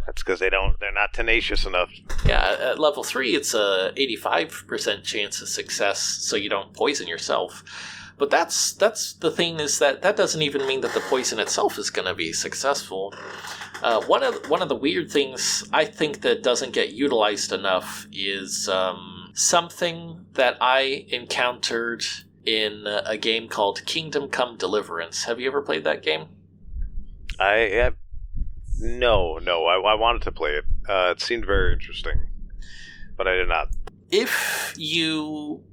D: That's because they're not tenacious enough.
C: Yeah, at level 3, it's a 85% chance of success, so you don't poison yourself. But that's the thing, is that doesn't even mean that the poison itself is going to be successful. One of the weird things I think that doesn't get utilized enough is something that I encountered in a game called Kingdom Come Deliverance. Have you ever played that game?
D: I have. No. I wanted to play it. It seemed very interesting, but I did not.
C: If you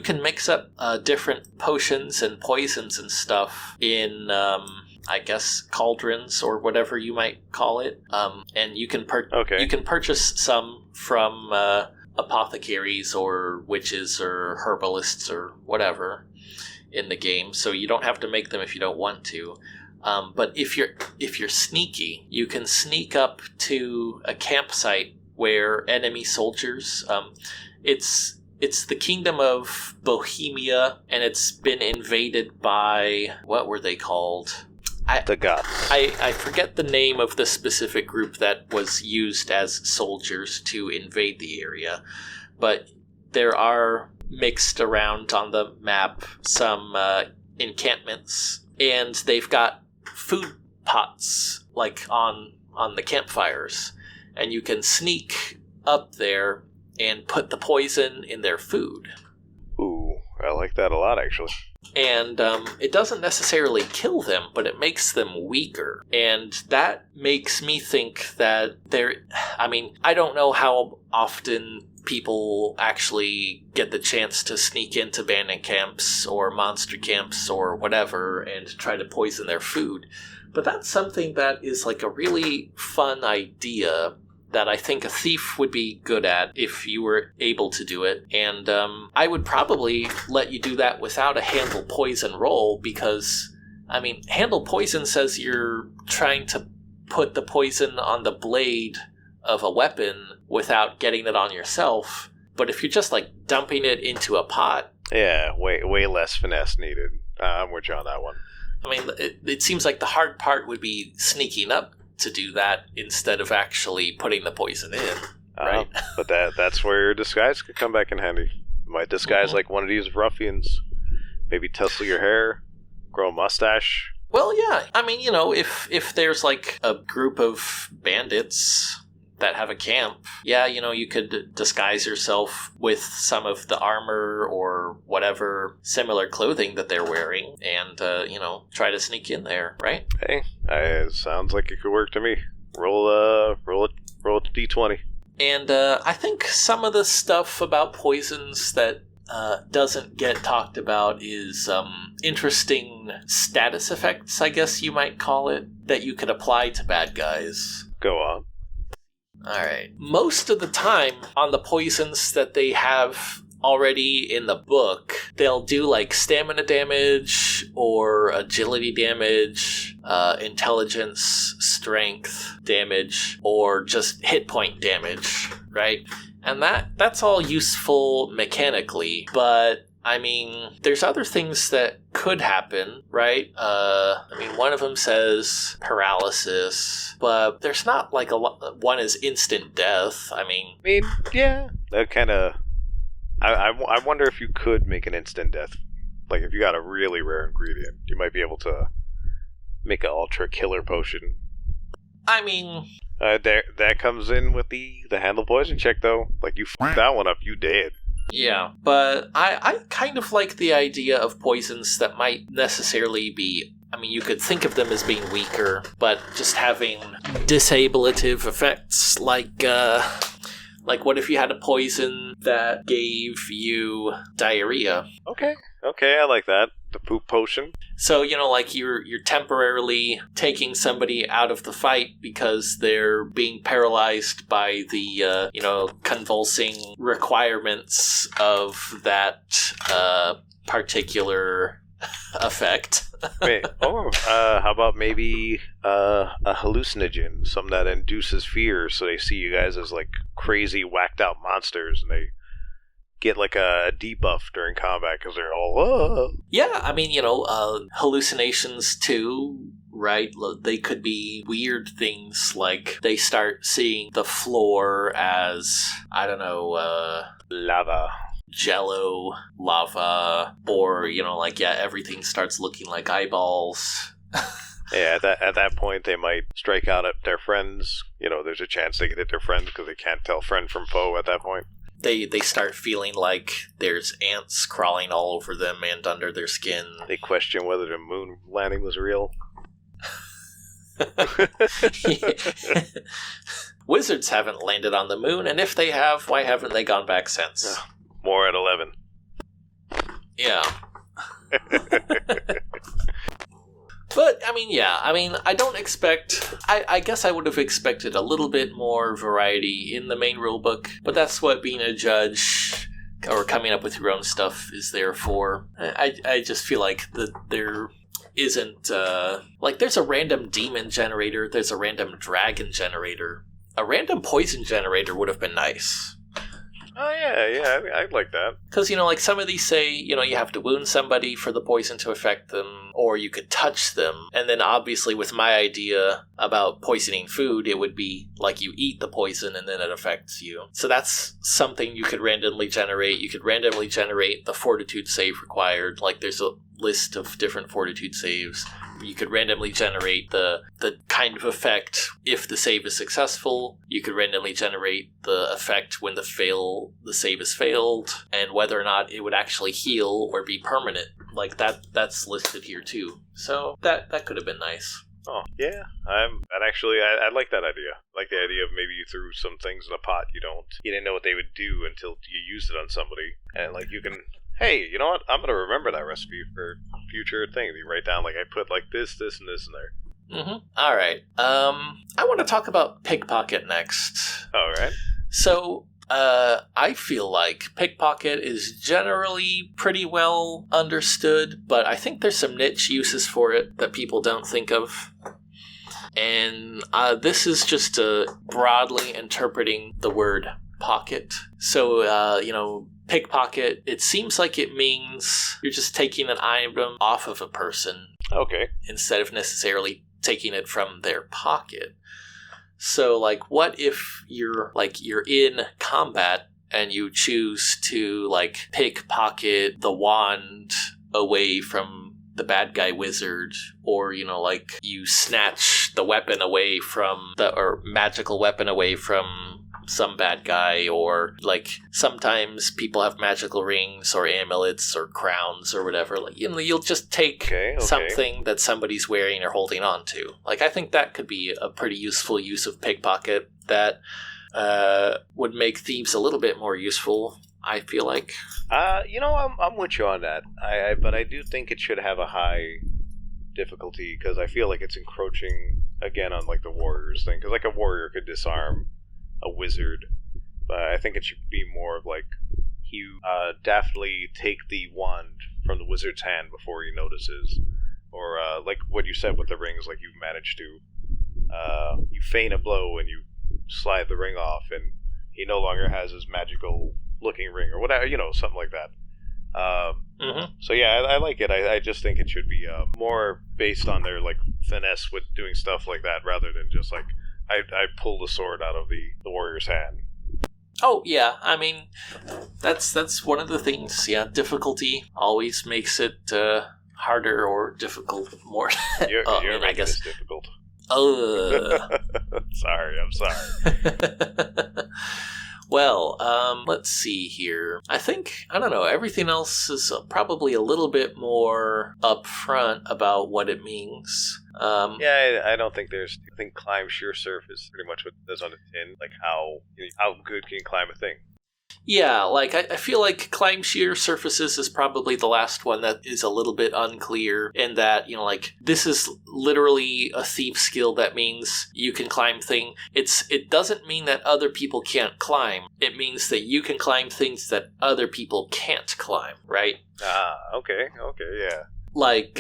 C: can mix up different potions and poisons and stuff in, I guess, cauldrons or whatever you might call it, and you can purchase some from apothecaries or witches or herbalists or whatever in the game, so you don't have to make them if you don't want to. But if you're sneaky, you can sneak up to a campsite where enemy soldiers, it's the kingdom of Bohemia, and it's been invaded by, what were they called?
D: The gods.
C: I forget the name of the specific group that was used as soldiers to invade the area, but there are mixed around on the map some encampments, and they've got food pots like on the campfires, and you can sneak up there and put the poison in their food.
D: Ooh, I like that a lot, actually.
C: And it doesn't necessarily kill them, but it makes them weaker. And that makes me think that I don't know how often people actually get the chance to sneak into bandit camps or monster camps or whatever and try to poison their food. But that's something that is like a really fun idea that I think a thief would be good at if you were able to do it. And I would probably let you do that without a handle poison roll, because, handle poison says you're trying to put the poison on the blade of a weapon without getting it on yourself. But if you're just, dumping it into a pot...
D: Yeah, way less finesse needed. I'm with you on that one.
C: It seems like the hard part would be sneaking up to do that instead of actually putting the poison in, right?
D: But that's where your disguise could come back in handy. You might disguise like one of these ruffians, maybe tussle your hair, grow a mustache.
C: Well, yeah. If there's a group of bandits that have a camp, yeah, you could disguise yourself with some of the armor or whatever similar clothing that they're wearing and, try to sneak in there, right?
D: Hey, it sounds like it could work to me. Roll a d20.
C: And I think some of the stuff about poisons that doesn't get talked about is interesting status effects, I guess you might call it, that you could apply to bad guys.
D: Go on.
C: Alright. Most of the time, on the poisons that they have already in the book, they'll do stamina damage or agility damage, intelligence, strength damage, or just hit point damage, right? And that's all useful mechanically, but there's other things that could happen, right? One of them says paralysis, but there's not a lot. One is instant death.
D: Yeah, that kind of. I wonder if you could make an instant death. If you got a really rare ingredient, you might be able to make an ultra killer potion. That comes in with the handle poison check, though. You f***ed that one up, you dead.
C: Yeah, but I kind of like the idea of poisons that might necessarily be... you could think of them as being weaker, but just having disablative effects, what if you had a poison that gave you diarrhea?
D: Okay, I like that. The poop potion.
C: So, you're temporarily taking somebody out of the fight because they're being paralyzed by the, convulsing requirements of that particular effect.
D: Wait, how about maybe a hallucinogen, something that induces fear, so they see you guys as crazy, whacked out monsters, and they get like a debuff during combat because they're all,
C: Yeah, I mean, hallucinations too, right? They could be weird things like they start seeing the floor as, I don't know,
D: lava.
C: Jello, lava, or, everything starts looking like eyeballs.
D: Yeah, at that point, they might strike out at their friends. There's a chance they could hit their friends because they can't tell friend from foe at that point.
C: They start feeling like there's ants crawling all over them and under their skin.
D: They question whether the moon landing was real.
C: Wizards haven't landed on the moon, and if they have, why haven't they gone back since?
D: More at 11.
C: Yeah. But, I don't expect... I guess I would have expected a little bit more variety in the main rulebook, but that's what being a judge or coming up with your own stuff is there for. I just feel like there isn't... there's a random demon generator, there's a random dragon generator. A random poison generator would have been nice.
D: Oh, yeah, I'd like that.
C: Because, some of these say, you have to wound somebody for the poison to affect them, or you could touch them. And then, obviously, with my idea about poisoning food, it would be like you eat the poison and then it affects you. So that's something you could randomly generate. You could randomly generate the fortitude save required. Like, there's a list of different fortitude saves. You could randomly generate the kind of effect if the save is successful. You could randomly generate the effect when the save is failed, and whether or not it would actually heal or be permanent. Like that's listed here too. So that could have been nice.
D: Oh, yeah. I like that idea. I like the idea of maybe you threw some things in a pot you didn't know what they would do until you used it on somebody, and you can. Hey, you know what? I'm going to remember that recipe for future things. You write down, I put this, and this in there.
C: Mm-hmm. All right. I want to talk about pickpocket next.
D: All right.
C: So, I feel like pickpocket is generally pretty well understood, but I think there's some niche uses for it that people don't think of. And this is just broadly interpreting the word pocket. So, pickpocket, it seems like it means you're just taking an item off of a person.
D: Okay.
C: Instead of necessarily taking it from their pocket. So, what if you're in combat and you choose to, pickpocket the wand away from the bad guy wizard, or, you snatch the weapon away from or magical weapon away from some bad guy, or sometimes people have magical rings or amulets or crowns or whatever. You'll just take something that somebody's wearing or holding on to. I think that could be a pretty useful use of pickpocket that would make thieves a little bit more useful, I feel like.
D: I'm with you on that. But I do think it should have a high difficulty, because I feel like it's encroaching again on the warriors thing, because a warrior could disarm a wizard, but I think it should be more of you definitely take the wand from the wizard's hand before he notices, or what you said with the rings, you've managed to you feign a blow and you slide the ring off, and he no longer has his magical looking ring or whatever, something like that. So yeah, I like it. I just think it should be more based on their finesse with doing stuff like that, rather than just I pull the sword out of the warrior's hand.
C: Oh, yeah. I mean, that's one of the things. Yeah, difficulty always makes it harder or difficult more.
D: You're making this difficult. Sorry, I'm sorry.
C: Well, let's see here. I don't know, everything else is probably a little bit more upfront about what it means.
D: I don't think I think climb sheer surface pretty much what it does on the tin, how good can you climb a thing.
C: Yeah, I feel like climb sheer surfaces is probably the last one that is a little bit unclear, in that, this is literally a thief skill that means you can climb things. It doesn't mean that other people can't climb. It means that you can climb things that other people can't climb, right?
D: Okay, yeah.
C: Like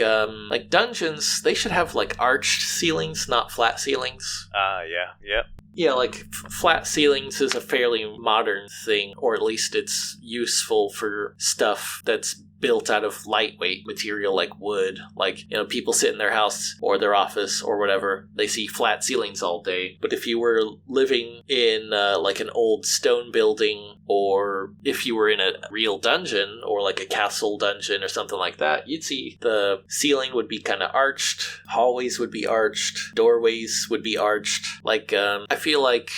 C: dungeons, they should have arched ceilings, not flat ceilings.
D: Yeah.
C: Yeah, like flat ceilings is a fairly modern thing, or at least it's useful for stuff that's built out of lightweight material like wood. Like, people sit in their house or their office or whatever, they see flat ceilings all day. But if you were living in like an old stone building, or if you were in a real dungeon or like a castle dungeon or something like that, you'd see the ceiling would be kind of arched, hallways would be arched, doorways would be arched. Like, I feel like,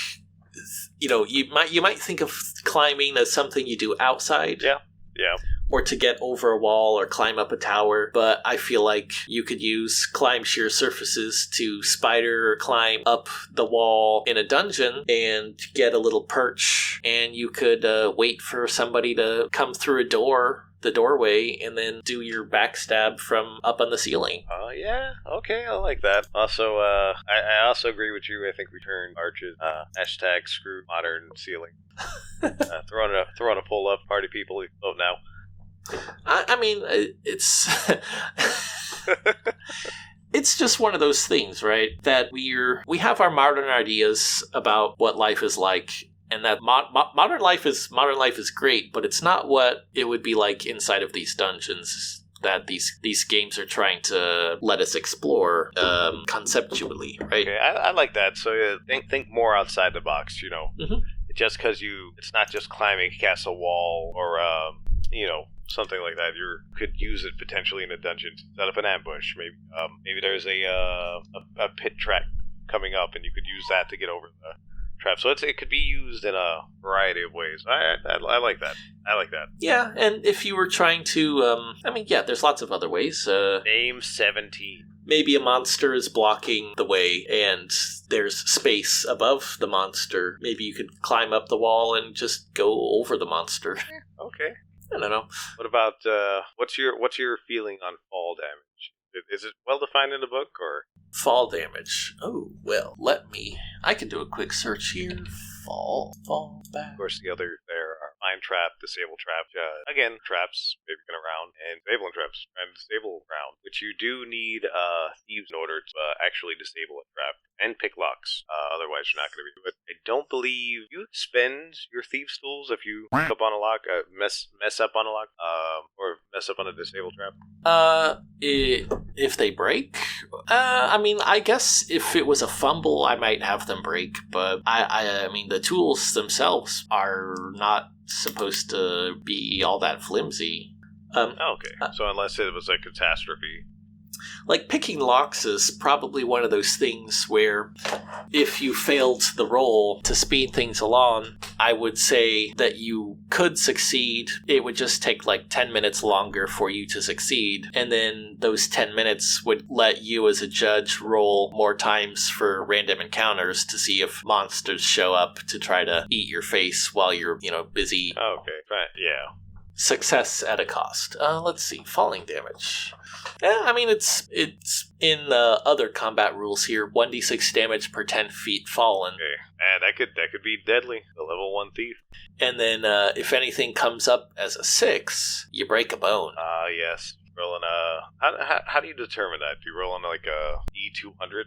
C: you might think of climbing as something you do outside.
D: Yeah.
C: Or to get over a wall or climb up a tower, but I feel like you could use climb sheer surfaces to spider or climb up the wall in a dungeon and get a little perch, and you could wait for somebody to come through the doorway, and then do your backstab from up on the ceiling.
D: Yeah, okay, I like that. Also, I also agree with you. I think return arches. Hashtag screw modern ceiling. Throwing a pull up, party people, vote now.
C: I mean, it's it's just one of those things, right? That we have our modern ideas about what life is like, and that modern life is great, but it's not what it would be like inside of these dungeons that these games are trying to let us explore conceptually, right?
D: Okay, I like that. So think more outside the box.
C: Mm-hmm.
D: Just because it's not just climbing a castle wall or something like that. You could use it potentially in a dungeon to set up an ambush. Maybe there's a pit track coming up, and you could use that to get over the trap. So it could be used in a variety of ways. I like that. I like that.
C: Yeah, and if you were trying to, there's lots of other ways.
D: Name 17.
C: Maybe a monster is blocking the way, and there's space above the monster. Maybe you could climb up the wall and just go over the monster.
D: Okay.
C: I don't know.
D: What about what's your feeling on fall damage? Is it well defined in the book, or
C: fall damage? Oh well, I can do a quick search here. Fall back.
D: Of course, there are mine trap, disable trap. Again, traps maybe going around, and disabling traps and disable round, which you do need thieves in order to actually disable a trap and pick locks. Otherwise, you're not going to be. But I don't believe you spend your thieves tools if you pick up on a lock, mess up on a lock, or mess up on a disabled trap.
C: If they break, I guess if it was a fumble, I might have them break. But I mean, the tools themselves are not supposed to be all that flimsy.
D: Okay, so unless it was a catastrophe.
C: Like, picking locks is probably one of those things where if you failed the roll to speed things along, I would say that you could succeed. It would just take like 10 minutes longer for you to succeed. And then those 10 minutes would let you as a judge roll more times for random encounters to see if monsters show up to try to eat your face while you're, busy.
D: Okay, right, yeah.
C: Success at a cost. Let's see. Falling damage. It's in other combat rules here. 1d6 damage per 10 feet fallen.
D: Okay, and that could be deadly. The level 1 thief.
C: And then if anything comes up as a 6, you break a bone.
D: Yes. Rolling how do you determine that? Do you roll on like a E200?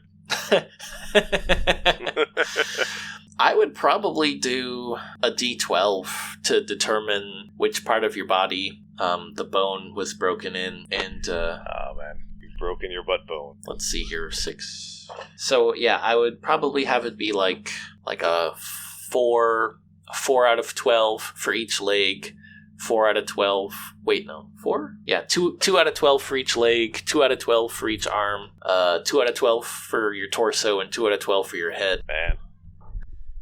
C: I would probably do a D12 to determine which part of your body the bone was broken in, and
D: oh man, you've broken your butt bone.
C: Let's see here, 6. So yeah, I would probably have it be like a 4 out of 12 for each leg. 4 out of 12. Wait, no. 4? Yeah, 2 out of 12 for each leg, 2 out of 12 for each arm, 2 out of 12 for your torso, and 2 out of 12 for your head.
D: Man,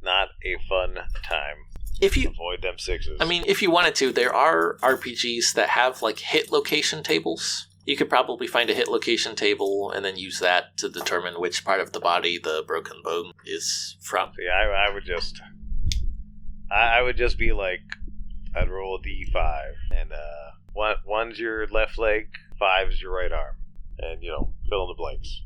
D: not a fun time.
C: If you
D: avoid them 6s.
C: If you wanted to, there are RPGs that have like hit location tables. You could probably find a hit location table and then use that to determine which part of the body the broken bone is from.
D: Yeah, I would just be like, I'd roll a D5, and 1's your left leg, 5's your right arm, and fill in the blanks.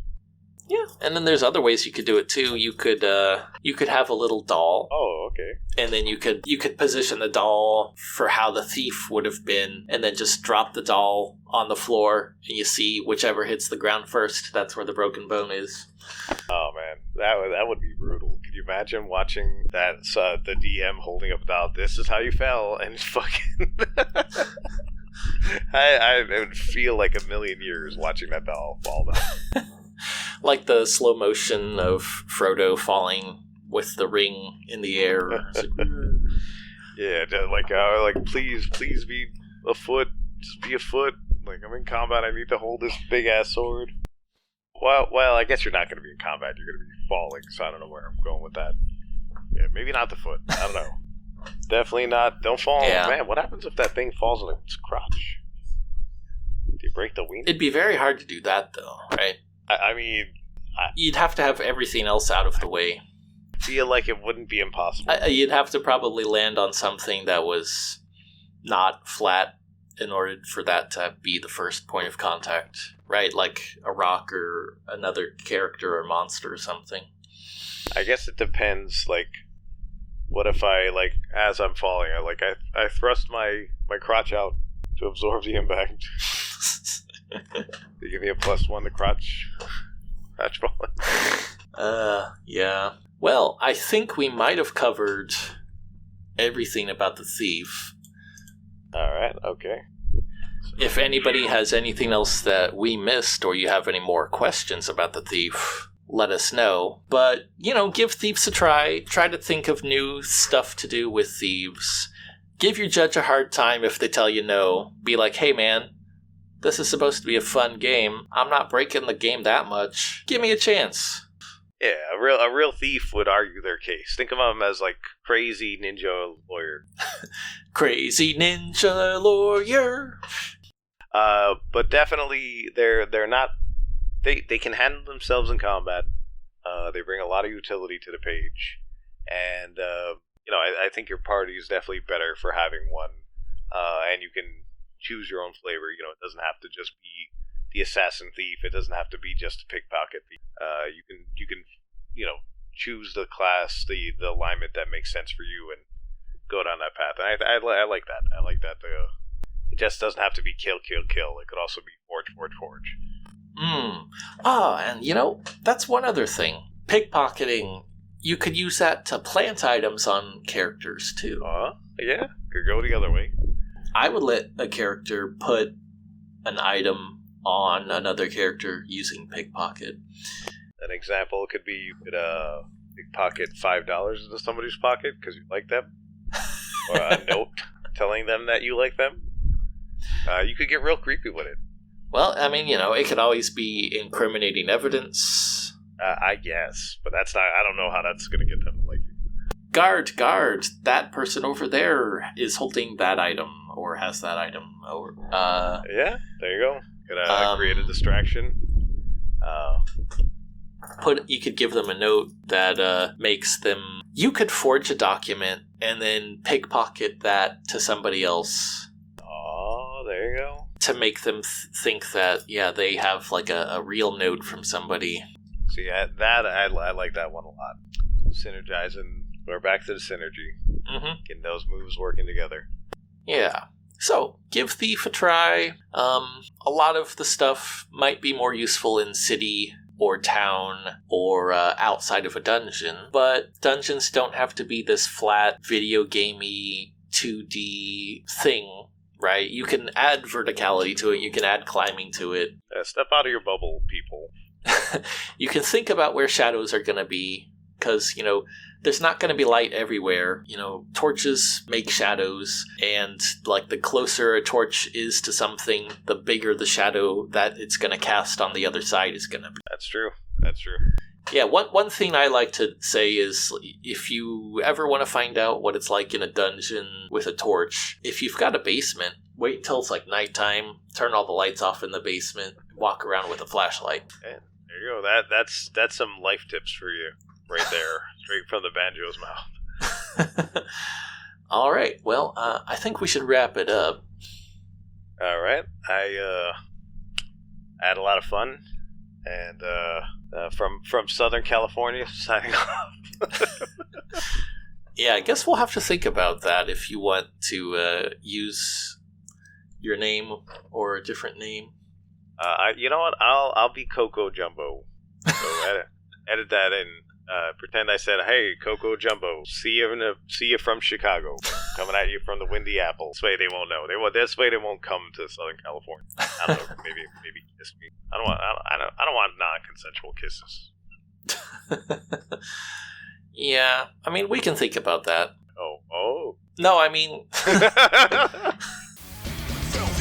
C: Yeah, and then there's other ways you could do it too. You could have a little doll.
D: Oh, okay.
C: And then you could position the doll for how the thief would have been, and then just drop the doll on the floor, and you see whichever hits the ground first. That's where the broken bone is.
D: Oh man, that would be brutal. Could you imagine watching that the DM holding up a doll? This is how you fell, and fucking. I would feel like a million years watching that doll fall down.
C: Like the slow motion of Frodo falling with the ring in the air.
D: Yeah, like please be a foot. Just be a foot. Like, I'm in combat. I need to hold this big ass sword. Well, I guess you're not going to be in combat. You're going to be falling. So I don't know where I'm going with that. Yeah, maybe not the foot. I don't know. Definitely not. Don't fall.
C: Yeah.
D: Man, what happens if that thing falls on its crotch? Do you break the wing?
C: It'd be very hard to do that, though, right?
D: I mean,
C: you'd have to have everything else out of the way.
D: Feel like it wouldn't be impossible.
C: You'd have to probably land on something that was not flat in order for that to be the first point of contact, right? Like a rock or another character or monster or something.
D: I guess it depends, like, what if I, like, as I'm falling, I thrust my crotch out to absorb the impact. They give me a +1 to crotch falling.
C: Yeah. Well, I think we might have covered everything about the thief.
D: Alright, okay.
C: If anybody has anything else that we missed, or you have any more questions about the thief, let us know. But, give thieves a try. Try to think of new stuff to do with thieves. Give your judge a hard time if they tell you no. Be like, hey man, this is supposed to be a fun game. I'm not breaking the game that much. Give me a chance.
D: Yeah, a real thief would argue their case. Think of them as, like, crazy ninja lawyer.
C: Crazy ninja lawyer.
D: But definitely they're not. They can handle themselves in combat. They bring a lot of utility to the page, and I think your party is definitely better for having one. And you can choose your own flavor. It doesn't have to just be the assassin thief. It doesn't have to be just a pickpocket thief. You can choose the class, the alignment that makes sense for you, and go down that path. And I like that. I like that. It just doesn't have to be kill, kill, kill. It could also be forge, forge, forge.
C: And that's one other thing. Pickpocketing, you could use that to plant items on characters too.
D: Yeah, could go the other way.
C: I would let a character put an item on another character using pickpocket.
D: An example could be you could pickpocket $5 into somebody's pocket because you like them, or a note telling them that you like them. You could get real creepy with it.
C: Well, I mean, it could always be incriminating evidence.
D: I guess, but that's not. I don't know how that's going to get them to like you.
C: Guard! That person over there is holding that item or has that item. Or
D: yeah, there you go. Could create a distraction.
C: You could give them a note that makes them. You could forge a document and then pickpocket that to somebody else.
D: Oh, there you go.
C: To make them think that they have like a real note from somebody.
D: See, I like that one a lot. Synergizing. We're back to the synergy.
C: Mm-hmm.
D: Getting those moves working together.
C: Yeah. So, give Thief a try. A lot of the stuff might be more useful in city or town or outside of a dungeon, but dungeons don't have to be this flat, video gamey, 2D thing, right? You can add verticality to it, you can add climbing to it.
D: Step out of your bubble, people.
C: You can think about where shadows are going to be, because, there's not going to be light everywhere. Torches make shadows, and like the closer a torch is to something, the bigger the shadow that it's going to cast on the other side is going to be.
D: That's true.
C: Yeah, one thing I like to say is if you ever want to find out what it's like in a dungeon with a torch, if you've got a basement, wait until it's like nighttime, turn all the lights off in the basement, walk around with a flashlight.
D: And there you go. That's some life tips for you. Right there, straight from the Banjo's mouth.
C: All right, well, I think we should wrap it up.
D: All right, I had a lot of fun, and from Southern California, signing off.
C: Yeah, I guess we'll have to think about that if you want to use your name or a different name.
D: You know what? I'll be Coco Jumbo. So edit that in. Pretend I said, "Hey, Coco Jumbo, see you from Chicago, coming at you from the Windy Apple." This way they won't know. This way they won't come to Southern California. I don't know. Maybe kiss me. I don't want non-consensual kisses.
C: Yeah, I mean, we can think about that.
D: Oh.
C: No, I mean...
B: Filthy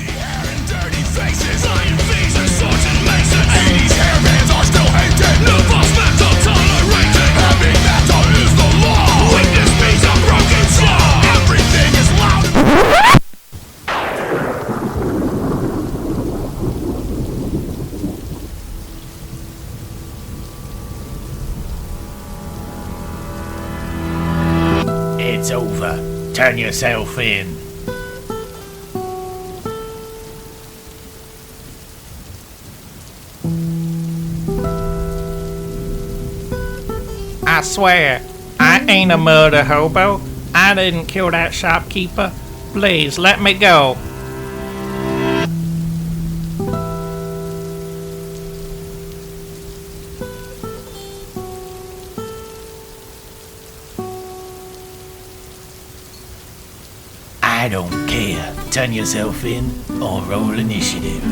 B: hair and dirty faces, iron thieves and swords and mason. 80s hairbands are still hated. No false metal tolerated. Heavy metal is the law. Weakness means a broken jaw. Everything is loud.
E: It's over. Turn yourself in. I swear, I ain't a murder hobo. I didn't kill that shopkeeper. Please, let me go. I don't care. Turn yourself in or roll initiative.